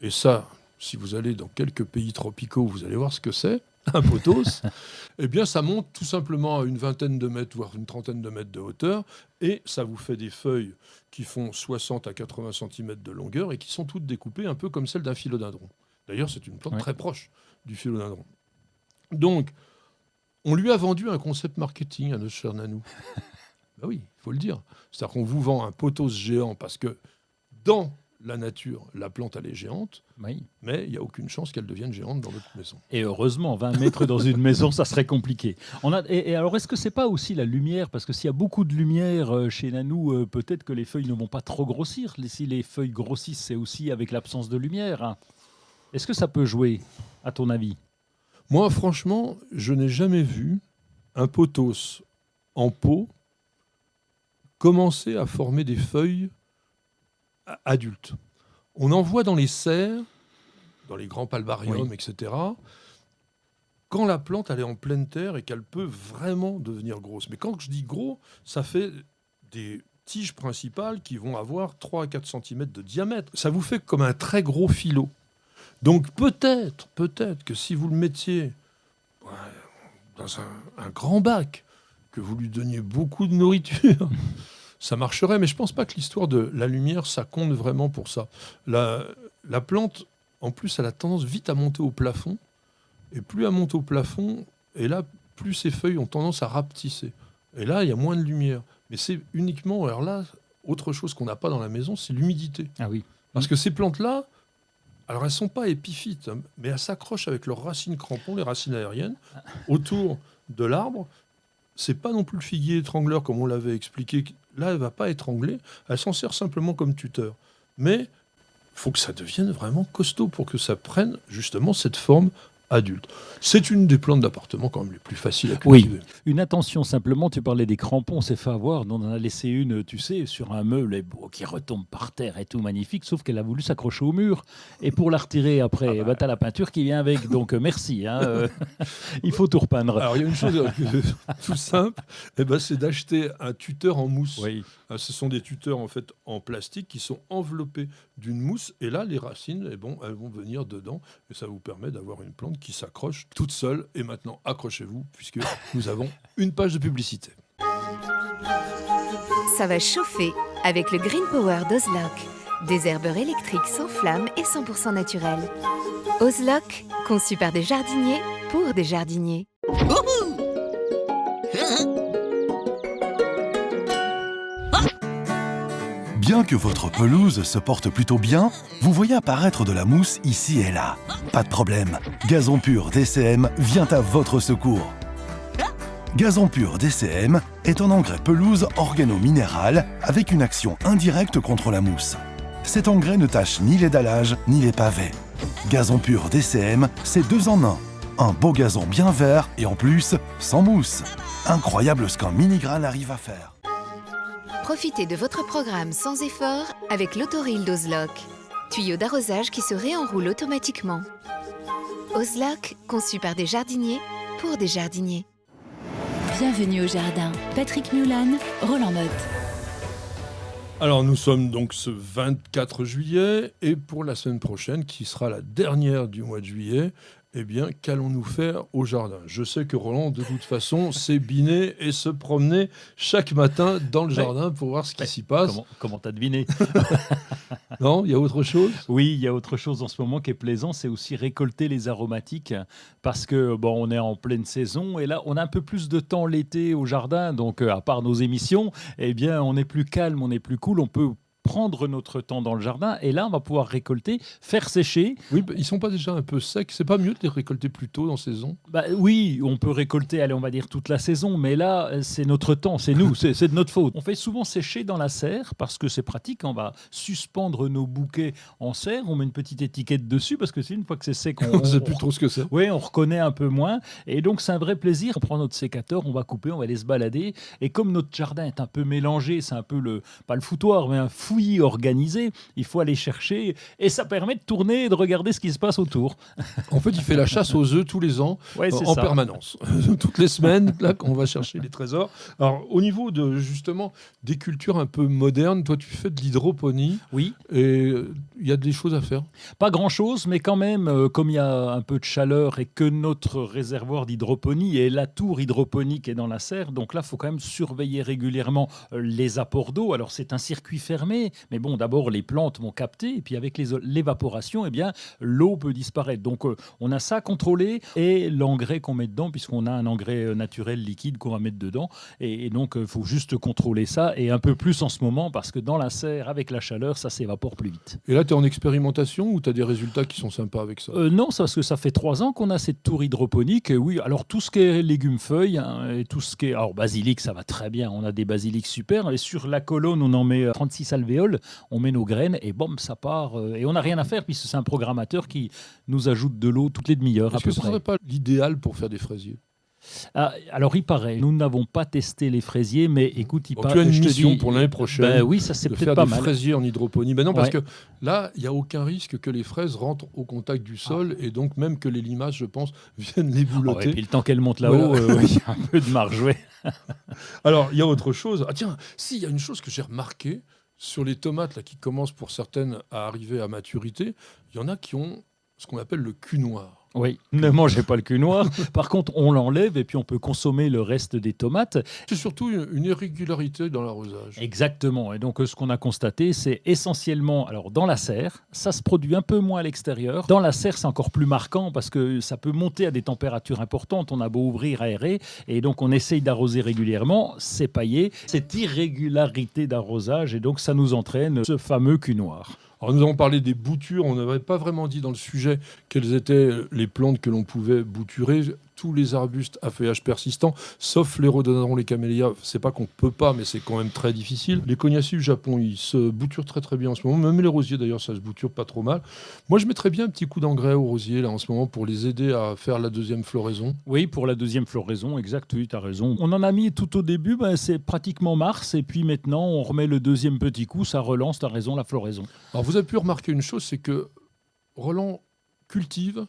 et ça, si vous allez dans quelques pays tropicaux, vous allez voir ce que c'est, un pothos, eh bien ça monte tout simplement à une vingtaine de mètres, voire une trentaine de mètres de hauteur, et ça vous fait des feuilles qui font 60 à 80 cm de longueur et qui sont toutes découpées un peu comme celles d'un philodendron. D'ailleurs, c'est une plante Ouais. très proche du philodendron. Donc, on lui a vendu un concept marketing à notre cher Nanou. Ben oui, il faut le dire. C'est-à-dire qu'on vous vend un pothos géant parce que dans la nature, la plante, elle est géante, Oui. mais il n'y a aucune chance qu'elle devienne géante dans votre maison. Et heureusement, 20 mètres dans une maison, ça serait compliqué. Et alors, est-ce que c'est pas aussi la lumière? Parce que s'il y a beaucoup de lumière chez Nanou, peut-être que les feuilles ne vont pas trop grossir. Si les feuilles grossissent, c'est aussi avec l'absence de lumière, hein. Est-ce que ça peut jouer, à ton avis? Moi, franchement, je n'ai jamais vu un pothos en pot commencer à former des feuilles adultes. On en voit dans les serres, dans les grands palbariums, Oui. etc., quand la plante elle est en pleine terre et qu'elle peut vraiment devenir grosse. Mais quand je dis gros, ça fait des tiges principales qui vont avoir 3 à 4 cm de diamètre. Ça vous fait comme un très gros filot. Donc peut-être que si vous le mettiez dans un grand bac, que vous lui donniez beaucoup de nourriture, ça marcherait. Mais je pense pas que l'histoire de la lumière, ça compte vraiment pour ça. La plante, en plus, elle a tendance vite à monter au plafond. Et plus elle monte au plafond, et là, plus ses feuilles ont tendance à rapetisser. Et là, il y a moins de lumière. Mais c'est uniquement, alors là, autre chose qu'on n'a pas dans la maison, c'est l'humidité. Ah oui. Parce que ces plantes-là, alors elles ne sont pas épiphytes, hein, mais elles s'accrochent avec leurs racines crampons, les racines aériennes, autour de l'arbre. C'est pas non plus le figuier étrangleur comme on l'avait expliqué. Là, elle va pas étrangler. Elle s'en sert simplement comme tuteur. Mais il faut que ça devienne vraiment costaud pour que ça prenne justement cette forme adulte. C'est une des plantes d'appartement quand même les plus faciles à cultiver. Oui, une attention simplement, tu parlais des crampons, on s'est fait avoir, on en a laissé une, tu sais, sur un meuble qui retombe par terre et tout magnifique, sauf qu'elle a voulu s'accrocher au mur. Et pour la retirer après, t'as la peinture qui vient avec, donc merci, hein, il faut tout repeindre. Alors il y a une chose tout simple, c'est d'acheter un tuteur en mousse. Oui. Ce sont des tuteurs en fait en plastique qui sont enveloppés d'une mousse et là les racines elles vont venir dedans et ça vous permet d'avoir une plante qui s'accroche toute seule. Et maintenant accrochez-vous puisque nous avons une page de publicité. Ça va chauffer avec le Green Power d'Ozlock. Des herbeurs électriques sans flamme et 100% naturels. Ozlock, conçu par des jardiniers pour des jardiniers. Bien que votre pelouse se porte plutôt bien, vous voyez apparaître de la mousse ici et là. Pas de problème, Gazon Pur DCM vient à votre secours. Gazon Pur DCM est un engrais pelouse organo-minéral avec une action indirecte contre la mousse. Cet engrais ne tâche ni les dallages ni les pavés. Gazon Pur DCM, c'est 2 en 1. Un beau gazon bien vert et en plus, sans mousse. Incroyable ce qu'un mini-grain arrive à faire. Profitez de votre programme sans effort avec l'autoril d'Ozlock. Tuyau d'arrosage qui se réenroule automatiquement. Ozlock, conçu par des jardiniers pour des jardiniers. Bienvenue au jardin. Patrick Mulan, Roland Motte. Alors nous sommes donc ce 24 juillet et pour la semaine prochaine, qui sera la dernière du mois de juillet, eh bien, qu'allons-nous faire au jardin? Je sais que Roland, de toute façon, s'est biné et se promener chaque matin dans le jardin pour voir ce qui s'y passe. Comment t'as deviné? Non, il y a autre chose? Oui, il y a autre chose en ce moment qui est plaisant, c'est aussi récolter les aromatiques parce que on est en pleine saison et là on a un peu plus de temps l'été au jardin, donc à part nos émissions, eh bien on est plus calme, on est plus cool, on peut prendre notre temps dans le jardin et là on va pouvoir récolter, faire sécher. Oui, ils sont pas déjà un peu secs? C'est pas mieux de les récolter plus tôt en saison? Oui, on peut récolter, allez, on va dire toute la saison, mais là c'est notre temps, c'est nous, c'est de notre faute. On fait souvent sécher dans la serre parce que c'est pratique, on va suspendre nos bouquets en serre, on met une petite étiquette dessus parce que c'est une fois que c'est sec, On ne sait plus trop ce que c'est. Oui, on reconnaît un peu moins et donc c'est un vrai plaisir. On prend notre sécateur, on va couper, on va aller se balader et comme notre jardin est un peu mélangé, c'est un peu pas le foutoir, mais un fouillis organisé, il faut aller chercher et ça permet de tourner et de regarder ce qui se passe autour. En fait, il fait la chasse aux œufs tous les ans, Ouais, c'est en ça. Toutes les semaines, là, on va chercher les trésors. Alors, au niveau de, justement, des cultures un peu modernes, toi, tu fais de l'hydroponie. Oui. Et il y a des choses à faire. Pas grand-chose, mais quand même, comme il y a un peu de chaleur et que notre réservoir d'hydroponie et la tour hydroponique est dans la serre, donc là, il faut quand même surveiller régulièrement les apports d'eau. Alors, c'est un circuit fermé, jardinier. Mais bon, d'abord, les plantes vont capter, et puis avec l'évaporation, eh bien, l'eau peut disparaître. Donc, on a ça à contrôler, et l'engrais qu'on met dedans, puisqu'on a un engrais naturel liquide qu'on va mettre dedans. Et donc, il faut juste contrôler ça, et un peu plus en ce moment, parce que dans la serre, avec la chaleur, ça s'évapore plus vite. Et là, tu es en expérimentation ou tu as des résultats qui sont sympas avec ça? Non, c'est parce que ça fait 3 ans qu'on a cette tour hydroponique. Et oui, alors tout ce qui est légumes-feuilles, hein, et tout ce qui est... Alors, basilic, ça va très bien. On a des basilics super. Et sur la colonne, on en met 36 alvéoles. On met nos graines et bam, ça part. Et on n'a rien à faire puisque c'est un programmateur qui nous ajoute de l'eau toutes les demi-heures à Est-ce peu que ce ne près. serait pas l'idéal pour faire des fraisiers? Alors, il paraît. Nous n'avons pas testé les fraisiers, mais écoute, il Donc, paraît. tu as une je te mission dis, pour l'année prochaine Ben oui, ça c'est de peut-être faire pas des mal. fraisiers en hydroponie. Ben non, parce Ouais. que là, il n'y a aucun risque que les fraises rentrent au contact du sol et donc même que les limaces, je pense, viennent les Ah ouais, boulotter. et puis le temps qu'elle monte là-haut, Voilà. il y a un peu de marge. Ouais. Alors, il y a autre chose. Ah tiens, si, il y a une chose que j'ai remarquée sur les tomates là, qui commencent pour certaines à arriver à maturité. Il y en a qui ont ce qu'on appelle le cul noir. Oui, ne mangez pas le cul noir. Par contre, on l'enlève et puis on peut consommer le reste des tomates. C'est surtout une irrégularité dans l'arrosage. Exactement. Et donc, ce qu'on a constaté, c'est essentiellement, alors dans la serre, ça se produit un peu moins à l'extérieur. Dans la serre, c'est encore plus marquant parce que ça peut monter à des températures importantes. On a beau ouvrir, aérer, et donc on essaye d'arroser régulièrement. C'est paillé. Cette irrégularité d'arrosage, et donc ça nous entraîne ce fameux cul noir. Alors, nous avons parlé des boutures. On n'avait pas vraiment dit dans le sujet quelles étaient les plantes que l'on pouvait bouturer. Tous les arbustes à feuillage persistant, sauf les rhododendrons, les camélias. C'est pas qu'on ne peut pas, mais c'est quand même très difficile. Les cognaciers du Japon, ils se bouturent très très bien en ce moment. Même les rosiers d'ailleurs, ça se bouture pas trop mal. Moi, je mettrais bien un petit coup d'engrais aux rosiers là en ce moment pour les aider à faire la deuxième floraison. Oui, pour la deuxième floraison, exact, oui, tu as raison. On en a mis tout au début, c'est pratiquement mars, et puis maintenant, on remet le deuxième petit coup, ça relance, tu as raison, la floraison. Alors, vous avez pu remarquer une chose, c'est que Roland cultive,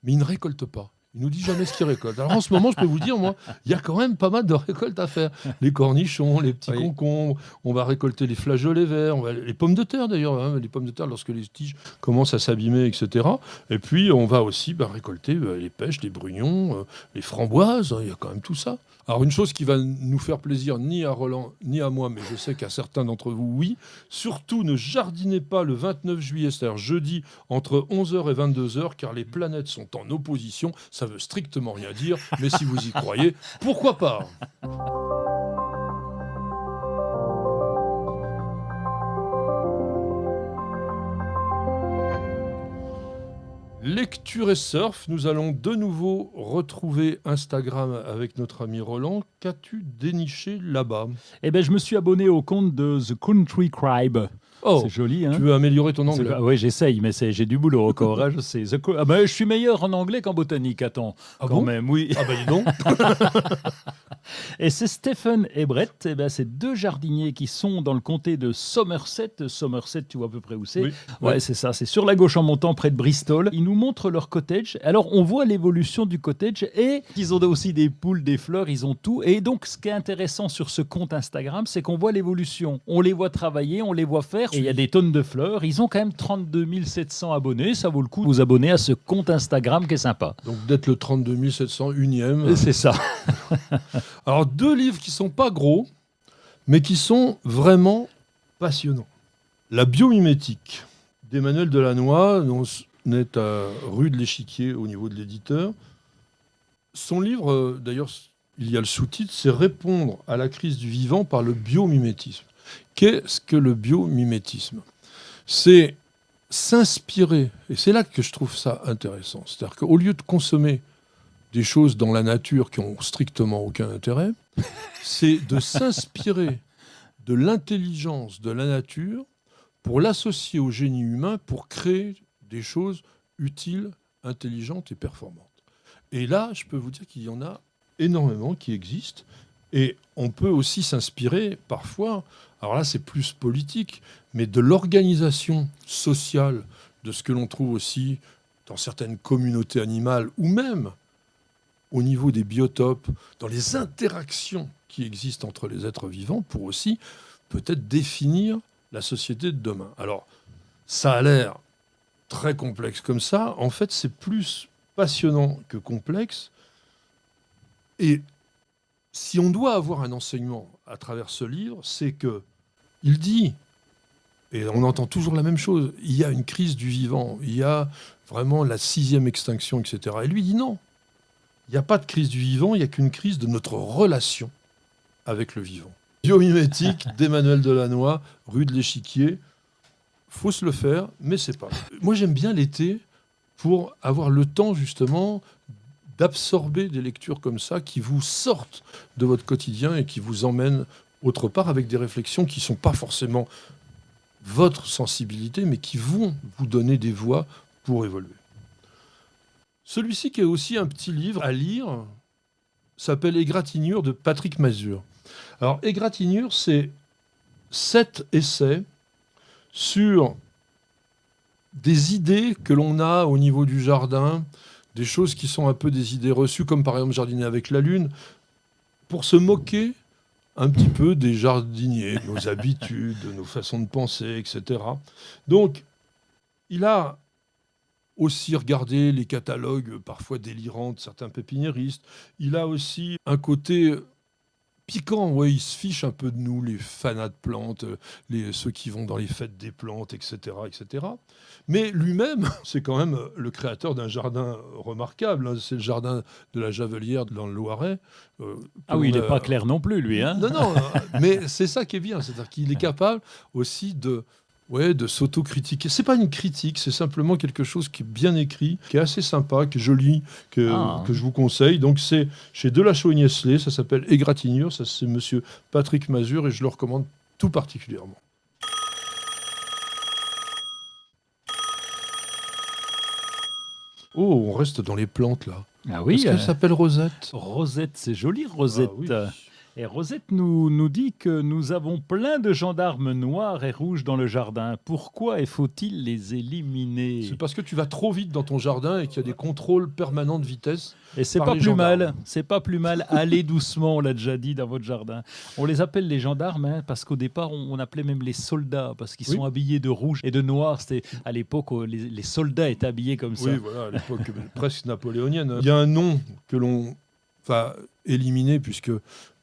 mais il ne récolte pas. Il nous dit jamais ce qu'il récolte. Alors en ce moment, je peux vous dire, moi, il y a quand même pas mal de récoltes à faire. Les cornichons, les petits concombres, on va récolter les flageolets verts, les pommes de terre d'ailleurs, hein, les pommes de terre lorsque les tiges commencent à s'abîmer, etc. Et puis on va aussi récolter les pêches, les brugnons, les framboises, hein, il y a quand même tout ça. Alors une chose qui va nous faire plaisir ni à Roland ni à moi, mais je sais qu'à certains d'entre vous, oui, surtout ne jardinez pas le 29 juillet, c'est-à-dire jeudi, entre 11h et 22h, car les planètes sont en opposition. Ça veut strictement rien dire, mais si vous y croyez, pourquoi pas? Lecture et surf, nous allons de nouveau retrouver Instagram avec notre ami Roland. Qu'as-tu déniché là-bas? Eh bien, je me suis abonné au compte de The Country Cribe. Oh, c'est joli, hein? tu veux améliorer ton anglais? Oui, j'essaye, mais j'ai du boulot encore. Hein, je sais. Je suis meilleur en anglais qu'en botanique, attends. Ah quand bon même, oui. Ah bah dis donc. Et c'est Stephen et Brett, c'est deux jardiniers qui sont dans le comté de Somerset. Somerset, tu vois à peu près où c'est? Oui. Ouais, c'est ça, c'est sur la gauche en montant près de Bristol. Ils nous montrent leur cottage. Alors, on voit l'évolution du cottage et ils ont aussi des poules, des fleurs, ils ont tout. Et donc, ce qui est intéressant sur ce compte Instagram, c'est qu'on voit l'évolution. On les voit travailler, on les voit faire. Et il y a des tonnes de fleurs. Ils ont quand même 32 700 abonnés. Ça vaut le coup de vous abonner à ce compte Instagram qui est sympa. Donc d'être le 32 701e. C'est ça. Alors, deux livres qui sont pas gros, mais qui sont vraiment passionnants. La biomimétique d'Emmanuel Delannoy, dont on est à rue de l'Échiquier au niveau de l'éditeur. Son livre, d'ailleurs, il y a le sous-titre, c'est Répondre à la crise du vivant par le biomimétisme. Qu'est-ce que le biomimétisme? C'est s'inspirer, et c'est là que je trouve ça intéressant. C'est-à-dire qu'au lieu de consommer des choses dans la nature qui n'ont strictement aucun intérêt, c'est de s'inspirer de l'intelligence de la nature pour l'associer au génie humain pour créer des choses utiles, intelligentes et performantes. Et là, je peux vous dire qu'il y en a énormément qui existent. Et on peut aussi s'inspirer parfois, alors là c'est plus politique, mais de l'organisation sociale, de ce que l'on trouve aussi dans certaines communautés animales ou même au niveau des biotopes, dans les interactions qui existent entre les êtres vivants pour aussi peut-être définir la société de demain. Alors, ça a l'air très complexe comme ça. En fait, c'est plus passionnant que complexe. Et si on doit avoir un enseignement à travers ce livre, c'est que il dit Et on entend toujours la même chose. Il y a une crise du vivant. Il y a vraiment la 6e extinction, etc. Et lui dit non. Il n'y a pas de crise du vivant, il n'y a qu'une crise de notre relation avec le vivant. Biomimétique d'Emmanuel Delannoy, rue de l'Échiquier. Faut se le faire, mais c'est pas. Moi, j'aime bien l'été pour avoir le temps, justement, d'absorber des lectures comme ça qui vous sortent de votre quotidien et qui vous emmènent autre part avec des réflexions qui ne sont pas forcément votre sensibilité, mais qui vont vous donner des voies pour évoluer. Celui-ci, qui est aussi un petit livre à lire, s'appelle Égratignure de Patrick Masure. Alors, Égratignure, c'est 7 essais sur des idées que l'on a au niveau du jardin, des choses qui sont un peu des idées reçues, comme par exemple jardiner avec la lune, pour se moquer un petit peu des jardiniers, de nos habitudes, de nos façons de penser, etc. Donc, il a aussi regardé les catalogues parfois délirants de certains pépiniéristes. Il a aussi un côté piquant, ouais, il se fiche un peu de nous, les fanats de plantes, ceux qui vont dans les fêtes des plantes, etc., etc. Mais lui-même, c'est quand même le créateur d'un jardin remarquable. Hein. C'est le jardin de la Javelière dans le Loiret. Ah oui, il n'est pas clair non plus, lui. Hein. Non, mais c'est ça qui est bien. C'est-à-dire qu'il est capable aussi de s'autocritiquer. C'est pas une critique, c'est simplement quelque chose qui est bien écrit, qui est assez sympa, qui est joli, que je vous conseille. Donc c'est chez Delachaux-Niestlé, ça s'appelle Égratignure, ça c'est monsieur Patrick Masure et je le recommande tout particulièrement. Oh, on reste dans les plantes là. Ah oui. Est-ce qu'elle s'appelle Rosette ? Rosette, c'est joli, Rosette. Ah oui. Et Rosette nous dit que nous avons plein de gendarmes noirs et rouges dans le jardin. Pourquoi et faut-il les éliminer ? C'est parce que tu vas trop vite dans ton jardin et qu'il y a des contrôles permanents de vitesse. Et c'est par pas les plus gendarmes. mal. C'est pas plus mal. Allez doucement, on l'a déjà dit dans votre jardin. On les appelle les gendarmes parce qu'au départ, on appelait même les soldats parce qu'ils sont habillés de rouge et de noir. C'était à l'époque où les soldats étaient habillés comme ça. Oui, voilà, à l'époque presque napoléonienne. Il y a un nom que l'on va éliminer puisque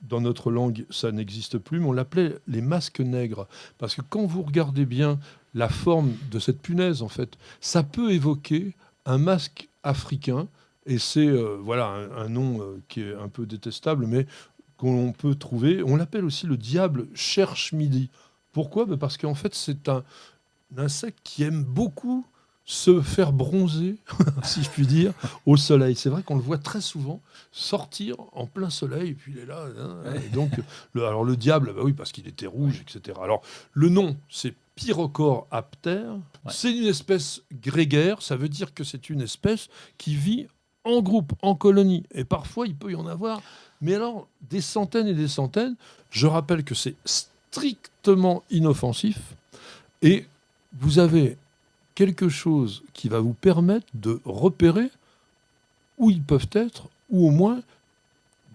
dans notre langue, ça n'existe plus, mais on l'appelait les masques nègres. Parce que quand vous regardez bien la forme de cette punaise, en fait, ça peut évoquer un masque africain. Et c'est un nom qui est un peu détestable, mais qu'on peut trouver. On l'appelle aussi le diable cherche midi. Pourquoi ? Parce qu'en fait, c'est un insecte qui aime beaucoup se faire bronzer, si je puis dire, au soleil. C'est vrai qu'on le voit très souvent sortir en plein soleil, et puis il est là. Et donc, le diable, bah oui, parce qu'il était rouge, etc. Alors, le nom, c'est Pyrrhocor aptère. Ouais. C'est une espèce grégaire, ça veut dire que c'est une espèce qui vit en groupe, en colonie. Et parfois, il peut y en avoir, mais alors, des centaines et des centaines. Je rappelle que c'est strictement inoffensif. Et vous avez quelque chose qui va vous permettre de repérer où ils peuvent être, ou au moins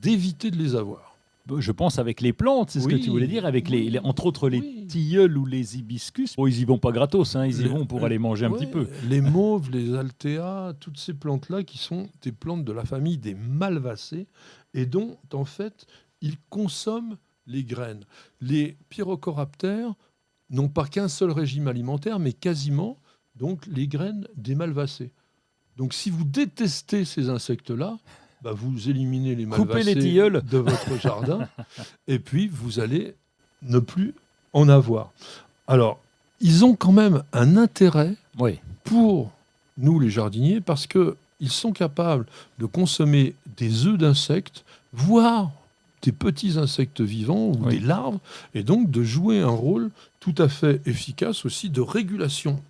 d'éviter de les avoir. Je pense avec les plantes, c'est ce que tu voulais dire, avec entre autres les tilleuls ou les hibiscus. Bon, ils y vont pas gratos, hein, ils y vont pour aller manger un petit peu. Les mauves, les altéas, toutes ces plantes-là qui sont des plantes de la famille des malvacées et dont, en fait, ils consomment les graines. Les pyrrhocoraptères n'ont pas qu'un seul régime alimentaire, mais quasiment donc les graines des malvacées. Donc si vous détestez ces insectes-là, bah, vous éliminez les malvacées de votre jardin et puis vous allez ne plus en avoir. Alors, ils ont quand même un intérêt pour nous les jardiniers parce qu'ils sont capables de consommer des œufs d'insectes, voire des petits insectes vivants ou des larves, et donc de jouer un rôle tout à fait efficace aussi de régulation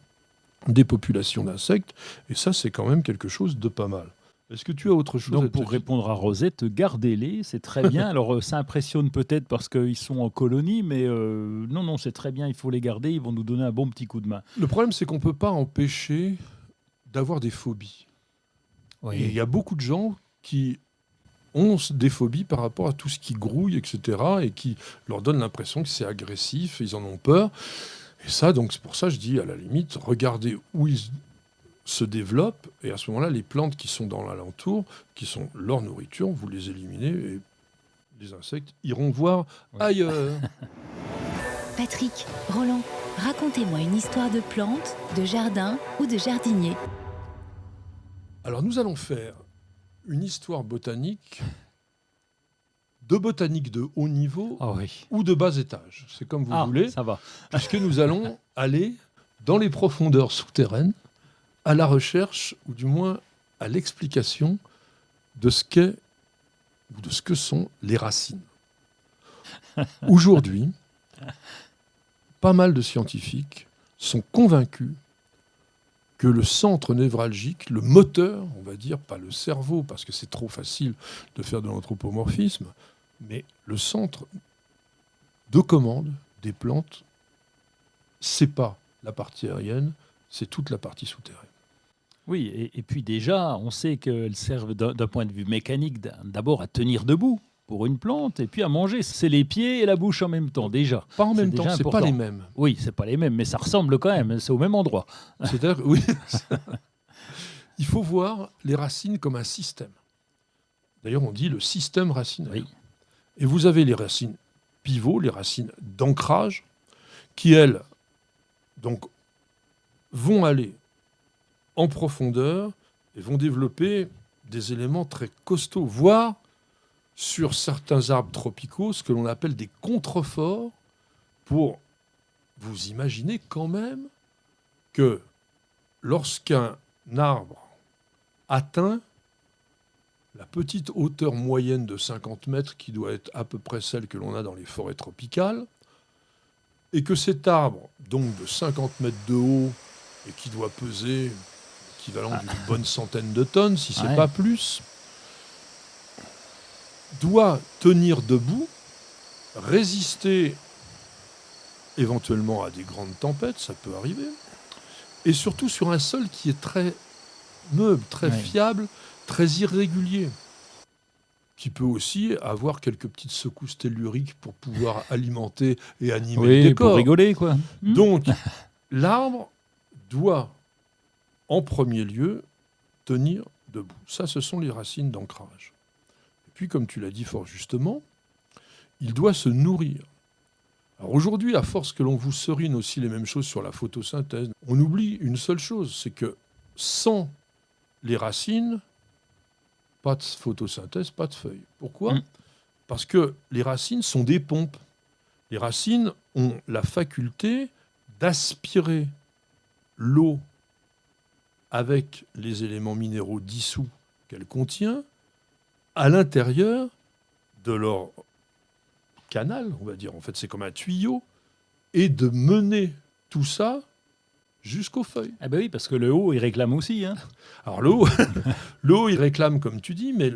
des populations d'insectes, et ça, c'est quand même quelque chose de pas mal. Est-ce que tu as autre chose à te dire ? Pour répondre à Rosette, gardez-les, c'est très bien. Alors, ça impressionne peut-être parce qu'ils sont en colonie, mais non, c'est très bien, il faut les garder, ils vont nous donner un bon petit coup de main. Le problème, c'est qu'on ne peut pas empêcher d'avoir des phobies. Oui. Et il y a beaucoup de gens qui ont des phobies par rapport à tout ce qui grouille, etc., et qui leur donne l'impression que c'est agressif, ils en ont peur. Et ça, donc, c'est pour ça que je dis, à la limite, regardez où ils se développent, et à ce moment-là, les plantes qui sont dans l'alentour, qui sont leur nourriture, vous les éliminez, et les insectes iront voir ailleurs. Patrick, Roland, Racontez-moi une histoire de plante, de jardin ou de jardinier. Alors nous allons faire une histoire botanique de haut niveau Ah oui. ou de bas étage. C'est comme vous voulez, Ça va. puisque nous allons aller dans les profondeurs souterraines à la recherche, ou du moins à l'explication de ce qu'est ou de ce que sont les racines. Aujourd'hui, pas mal de scientifiques sont convaincus que le centre névralgique, le moteur, on va dire, pas le cerveau, parce que c'est trop facile de faire de l'anthropomorphisme, mais le centre de commande des plantes, c'est pas la partie aérienne, c'est toute la partie souterraine. Oui, et puis déjà, on sait qu'elles servent d'un point de vue mécanique d'abord à tenir debout pour une plante et puis à manger. C'est les pieds et la bouche en même temps, déjà. Pas en C'est même déjà temps, c'est important. pas les mêmes. Oui, c'est pas les mêmes, mais ça ressemble quand même, c'est au même endroit. C'est-à-dire, oui, il faut voir les racines comme un système. D'ailleurs, on dit le système racinaire. Oui. Et vous avez les racines pivots, les racines d'ancrage, qui, elles, donc, vont aller en profondeur et vont développer des éléments très costauds, voire sur certains arbres tropicaux, ce que l'on appelle des contreforts, pour vous imaginer quand même que lorsqu'un arbre atteint la petite hauteur moyenne de 50 mètres, qui doit être à peu près celle que l'on a dans les forêts tropicales, et que cet arbre, donc de 50 mètres de haut, et qui doit peser l'équivalent d'une bonne centaine de tonnes, si ce n'est Ouais. pas plus, doit tenir debout, résister éventuellement à des grandes tempêtes, ça peut arriver, et surtout sur un sol qui est très meuble, très Ouais. fiable, très irrégulier, qui peut aussi avoir quelques petites secousses telluriques pour pouvoir alimenter et animer le Oui, décor. pour rigoler, quoi. Donc, l'arbre doit, en premier lieu, tenir debout. Ça, ce sont les racines d'ancrage. Et puis, comme tu l'as dit fort justement, il doit se nourrir. Alors aujourd'hui, à force que l'on vous serine aussi les mêmes choses sur la photosynthèse, on oublie une seule chose, c'est que sans les racines, pas de photosynthèse, pas de feuilles. Pourquoi ? Parce que les racines sont des pompes. Les racines ont la faculté d'aspirer l'eau avec les éléments minéraux dissous qu'elle contient à l'intérieur de leur canal, on va dire. En fait, c'est comme un tuyau, et de mener tout ça jusqu'aux feuilles. Ah ben oui, parce que le haut, il réclame aussi. Hein. Alors le haut, le haut, il réclame, comme tu dis, mais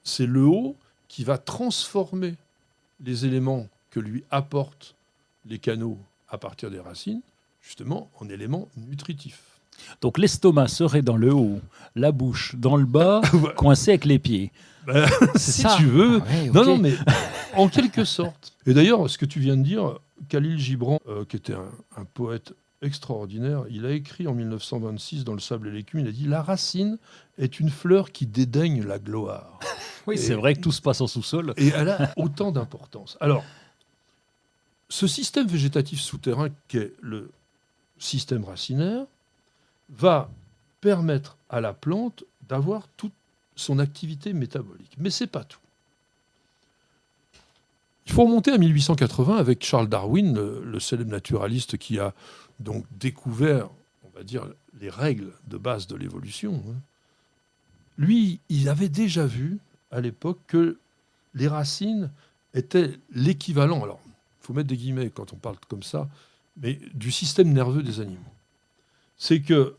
c'est le haut qui va transformer les éléments que lui apportent les canaux à partir des racines, justement, en éléments nutritifs. Donc l'estomac serait dans le haut, la bouche dans le bas, coincé avec les pieds. Ben, C'est si ça. tu veux. Ah ouais, ok. Non, mais en quelque sorte. Et d'ailleurs, ce que tu viens de dire, Khalil Gibran, qui était un poète extraordinaire, il a écrit en 1926 dans Le Sable et l'écume, il a dit « La racine est une fleur qui dédaigne la gloire ». Oui, c'est vrai que tout se passe en sous-sol. Et elle a autant d'importance. Alors, ce système végétatif souterrain qu'est le système racinaire va permettre à la plante d'avoir toute son activité métabolique. Mais ce n'est pas tout. Il faut remonter à 1880 avec Charles Darwin, le célèbre naturaliste qui a donc découvert, on va dire, les règles de base de l'évolution. Lui, il avait déjà vu à l'époque que les racines étaient l'équivalent, alors il faut mettre des guillemets quand on parle comme ça, mais du système nerveux des animaux. C'est que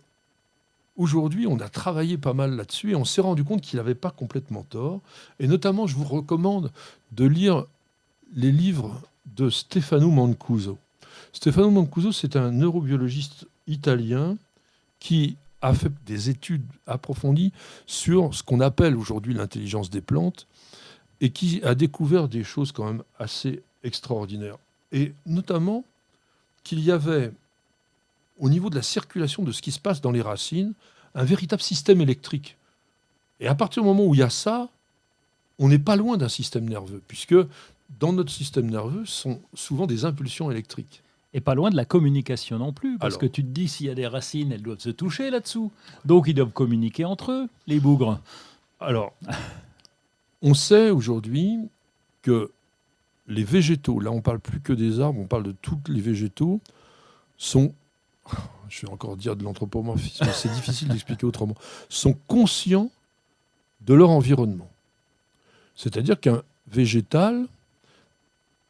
aujourd'hui, on a travaillé pas mal là-dessus et on s'est rendu compte qu'il n'avait pas complètement tort. Et notamment, je vous recommande de lire les livres de Stefano Mancuso. Stefano Mancuso, c'est un neurobiologiste italien qui a fait des études approfondies sur ce qu'on appelle aujourd'hui l'intelligence des plantes et qui a découvert des choses quand même assez extraordinaires. Et notamment qu'il y avait, au niveau de la circulation de ce qui se passe dans les racines, un véritable système électrique. Et à partir du moment où il y a ça, on n'est pas loin d'un système nerveux, puisque dans notre système nerveux sont souvent des impulsions électriques. Et pas loin de la communication non plus, parce Alors. que tu te dis, s'il y a des racines, elles doivent se toucher là-dessous. Donc ils doivent communiquer entre eux, les bougres. Alors, on sait aujourd'hui que les végétaux, là on parle plus que des arbres, on parle de tous les végétaux, sont, je vais encore dire de l'anthropomorphisme, c'est difficile d'expliquer autrement, sont conscients de leur environnement. C'est-à-dire qu'un végétal,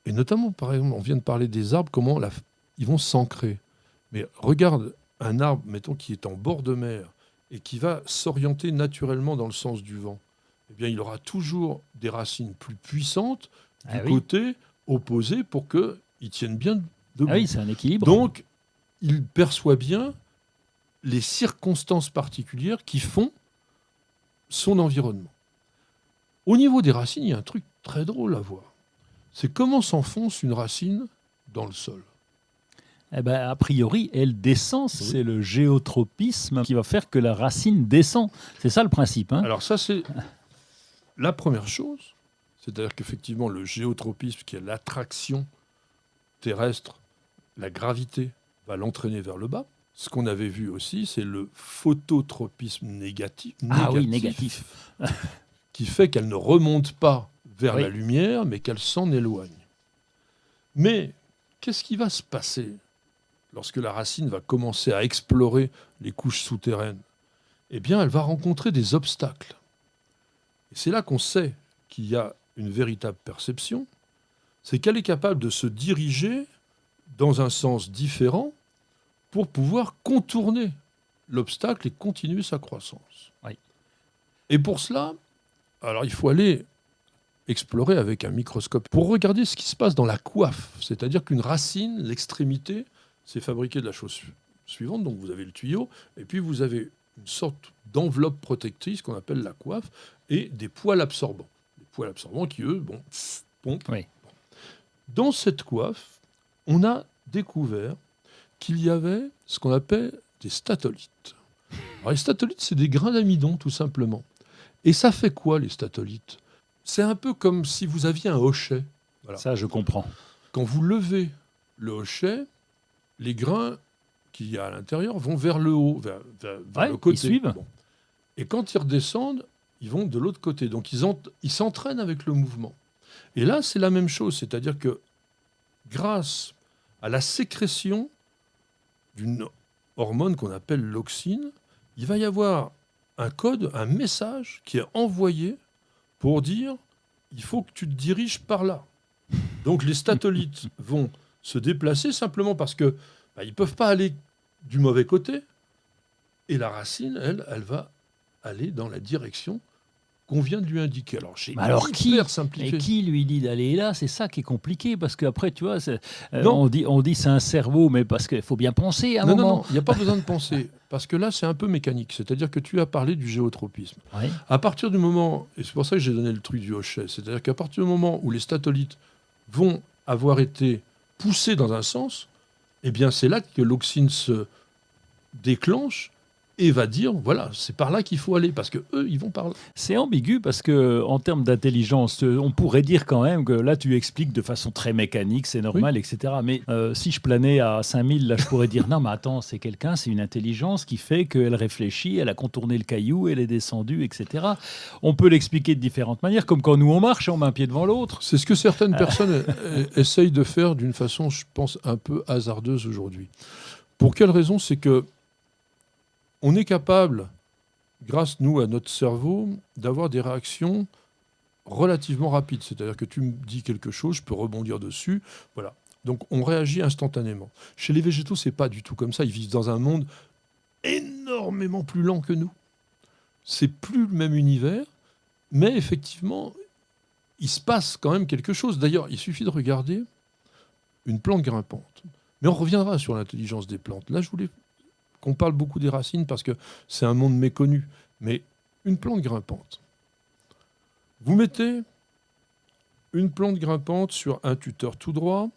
et notamment par exemple, on vient de parler des arbres, comment ils vont s'ancrer. Mais regarde un arbre, mettons, qui est en bord de mer et qui va s'orienter naturellement dans le sens du vent. Eh bien, il aura toujours des racines plus puissantes du côté opposé pour qu'il tienne bien debout. Ah oui, c'est un équilibre. Donc, il perçoit bien les circonstances particulières qui font son environnement. Au niveau des racines, il y a un truc très drôle à voir. C'est comment s'enfonce une racine dans le sol. Eh ben, a priori, elle descend. Oui. C'est le géotropisme qui va faire que la racine descend. C'est ça le principe. Hein. Alors ça, c'est la première chose. C'est-à-dire qu'effectivement, le géotropisme, qui est l'attraction terrestre, la gravité, va l'entraîner vers le bas. Ce qu'on avait vu aussi, c'est le phototropisme négatif. Ah oui, négatif. Qui fait qu'elle ne remonte pas vers Oui. la lumière, mais qu'elle s'en éloigne. Mais qu'est-ce qui va se passer lorsque la racine va commencer à explorer les couches souterraines? Eh bien, elle va rencontrer des obstacles. Et c'est là qu'on sait qu'il y a une véritable perception, c'est qu'elle est capable de se diriger dans un sens différent pour pouvoir contourner l'obstacle et continuer sa croissance. Oui. Et pour cela, alors il faut aller explorer avec un microscope pour regarder ce qui se passe dans la coiffe. C'est-à-dire qu'une racine, l'extrémité, c'est fabriqué de la chose suivante. Donc vous avez le tuyau, et puis vous avez une sorte d'enveloppe protectrice qu'on appelle la coiffe, et des poils absorbants. Des poils absorbants qui, eux, pompent. Oui. Dans cette coiffe, on a découvert qu'il y avait ce qu'on appelle des statolites. Alors, les statolites, c'est des grains d'amidon, tout simplement. Et ça fait quoi, les statolites? C'est un peu comme si vous aviez un hochet. Voilà. Ça, je comprends. Quand vous levez le hochet, les grains qu'il y a à l'intérieur vont vers le haut, vers le côté. Ils suivent. Bon. Et quand ils redescendent, ils vont de l'autre côté. Donc ils s'entraînent avec le mouvement. Et là, c'est la même chose. C'est-à-dire que grâce à la sécrétion d'une hormone qu'on appelle l'auxine, il va y avoir un code, un message qui est envoyé pour dire il faut que tu te diriges par là. Donc les statolites vont se déplacer simplement parce que ils ne peuvent pas aller du mauvais côté. Et la racine, elle va aller dans la direction qu'on vient de lui indiquer. Alors, Mais simplifié. Et qui lui dit d'aller là? C'est ça qui est compliqué, parce qu'après, tu vois, Non. on dit c'est un cerveau, mais parce qu'il faut bien penser à un moment. Non, il n'y a pas besoin de penser. Parce que là, c'est un peu mécanique. C'est-à-dire que tu as parlé du géotropisme. Oui. À partir du moment, et c'est pour ça que j'ai donné le truc du hochet, c'est-à-dire qu'à partir du moment où les statolites vont avoir été poussés dans un sens, eh bien, c'est là que l'auxine se déclenche et va dire, voilà, c'est par là qu'il faut aller, parce que eux, ils vont par là. C'est ambigu parce que en termes d'intelligence, on pourrait dire quand même que là, tu expliques de façon très mécanique, c'est normal, etc. Mais si je planais à 5000, là, je pourrais dire, non, mais attends, c'est quelqu'un, c'est une intelligence qui fait qu'elle réfléchit, elle a contourné le caillou, elle est descendue, etc. On peut l'expliquer de différentes manières, comme quand nous, on marche, on met un pied devant l'autre. C'est ce que certaines personnes essayent de faire d'une façon, je pense, un peu hasardeuse aujourd'hui. Pour quelle raison? C'est que on est capable, grâce, nous, à notre cerveau, d'avoir des réactions relativement rapides. C'est-à-dire que tu me dis quelque chose, je peux rebondir dessus. Voilà. Donc, on réagit instantanément. Chez les végétaux, c'est pas du tout comme ça. Ils vivent dans un monde énormément plus lent que nous. C'est plus le même univers, mais effectivement, il se passe quand même quelque chose. D'ailleurs, il suffit de regarder une plante grimpante. Mais on reviendra sur l'intelligence des plantes. Là, je voulais qu'on parle beaucoup des racines parce que c'est un monde méconnu. Mais une plante grimpante. Vous mettez une plante grimpante sur un tuteur tout droit,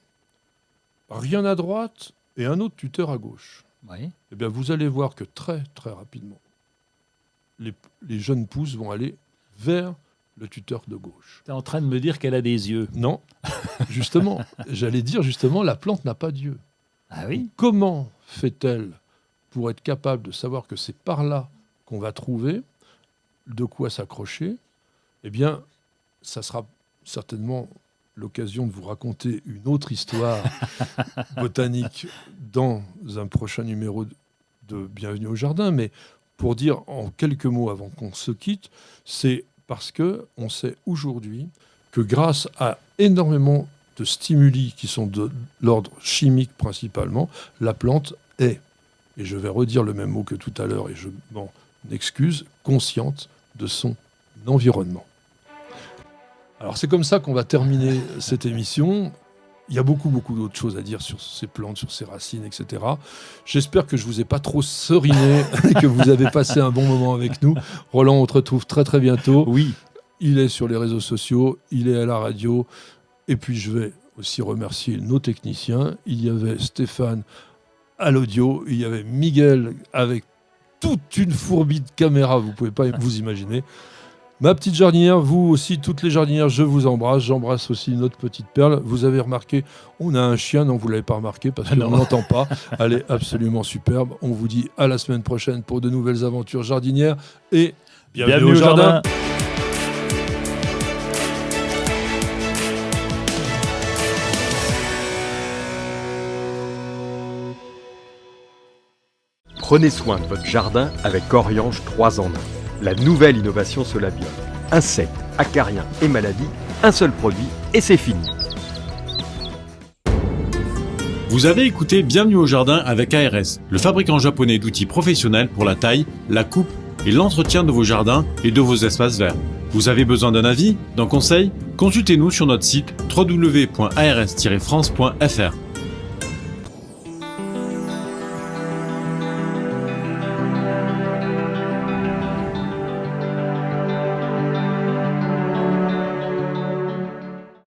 rien à droite et un autre tuteur à gauche. Oui. Eh bien, vous allez voir que très, très rapidement, les jeunes pousses vont aller vers le tuteur de gauche. Tu es en train de me dire qu'elle a des yeux. Non, justement, j'allais dire justement, la plante n'a pas d'yeux. Ah oui. Comment fait-elle pour être capable de savoir que c'est par là qu'on va trouver de quoi s'accrocher? Eh bien, ça sera certainement l'occasion de vous raconter une autre histoire botanique dans un prochain numéro de Bienvenue au Jardin. Mais pour dire en quelques mots avant qu'on se quitte, c'est parce qu'on sait aujourd'hui que grâce à énormément de stimuli qui sont de l'ordre chimique principalement, la plante est, et je vais redire le même mot que tout à l'heure et je m'en excuse, consciente de son environnement. Alors c'est comme ça qu'on va terminer cette émission. Il y a beaucoup d'autres choses à dire sur ces plantes, sur ces racines, etc. J'espère que je ne vous ai pas trop seriné et que vous avez passé un bon moment avec nous. Roland, on te retrouve très très bientôt. Oui. Il est sur les réseaux sociaux, il est à la radio. Et puis je vais aussi remercier nos techniciens. Il y avait Stéphane à l'audio, il y avait Miguel avec toute une fourbie de caméras, vous ne pouvez pas vous imaginer. Ma petite jardinière, vous aussi, toutes les jardinières, je vous embrasse. J'embrasse aussi notre petite perle. Vous avez remarqué, on a un chien, non, vous ne l'avez pas remarqué parce qu'on n'entend pas. Elle est absolument superbe. On vous dit à la semaine prochaine pour de nouvelles aventures jardinières et bienvenue au jardin. Prenez soin de votre jardin avec Oriange 3 en 1. La nouvelle innovation Solabiol. Insectes, acariens et maladies, un seul produit et c'est fini. Vous avez écouté Bienvenue au Jardin avec ARS, le fabricant japonais d'outils professionnels pour la taille, la coupe et l'entretien de vos jardins et de vos espaces verts. Vous avez besoin d'un avis, d'un conseil? Consultez-nous sur notre site www.ars-france.fr.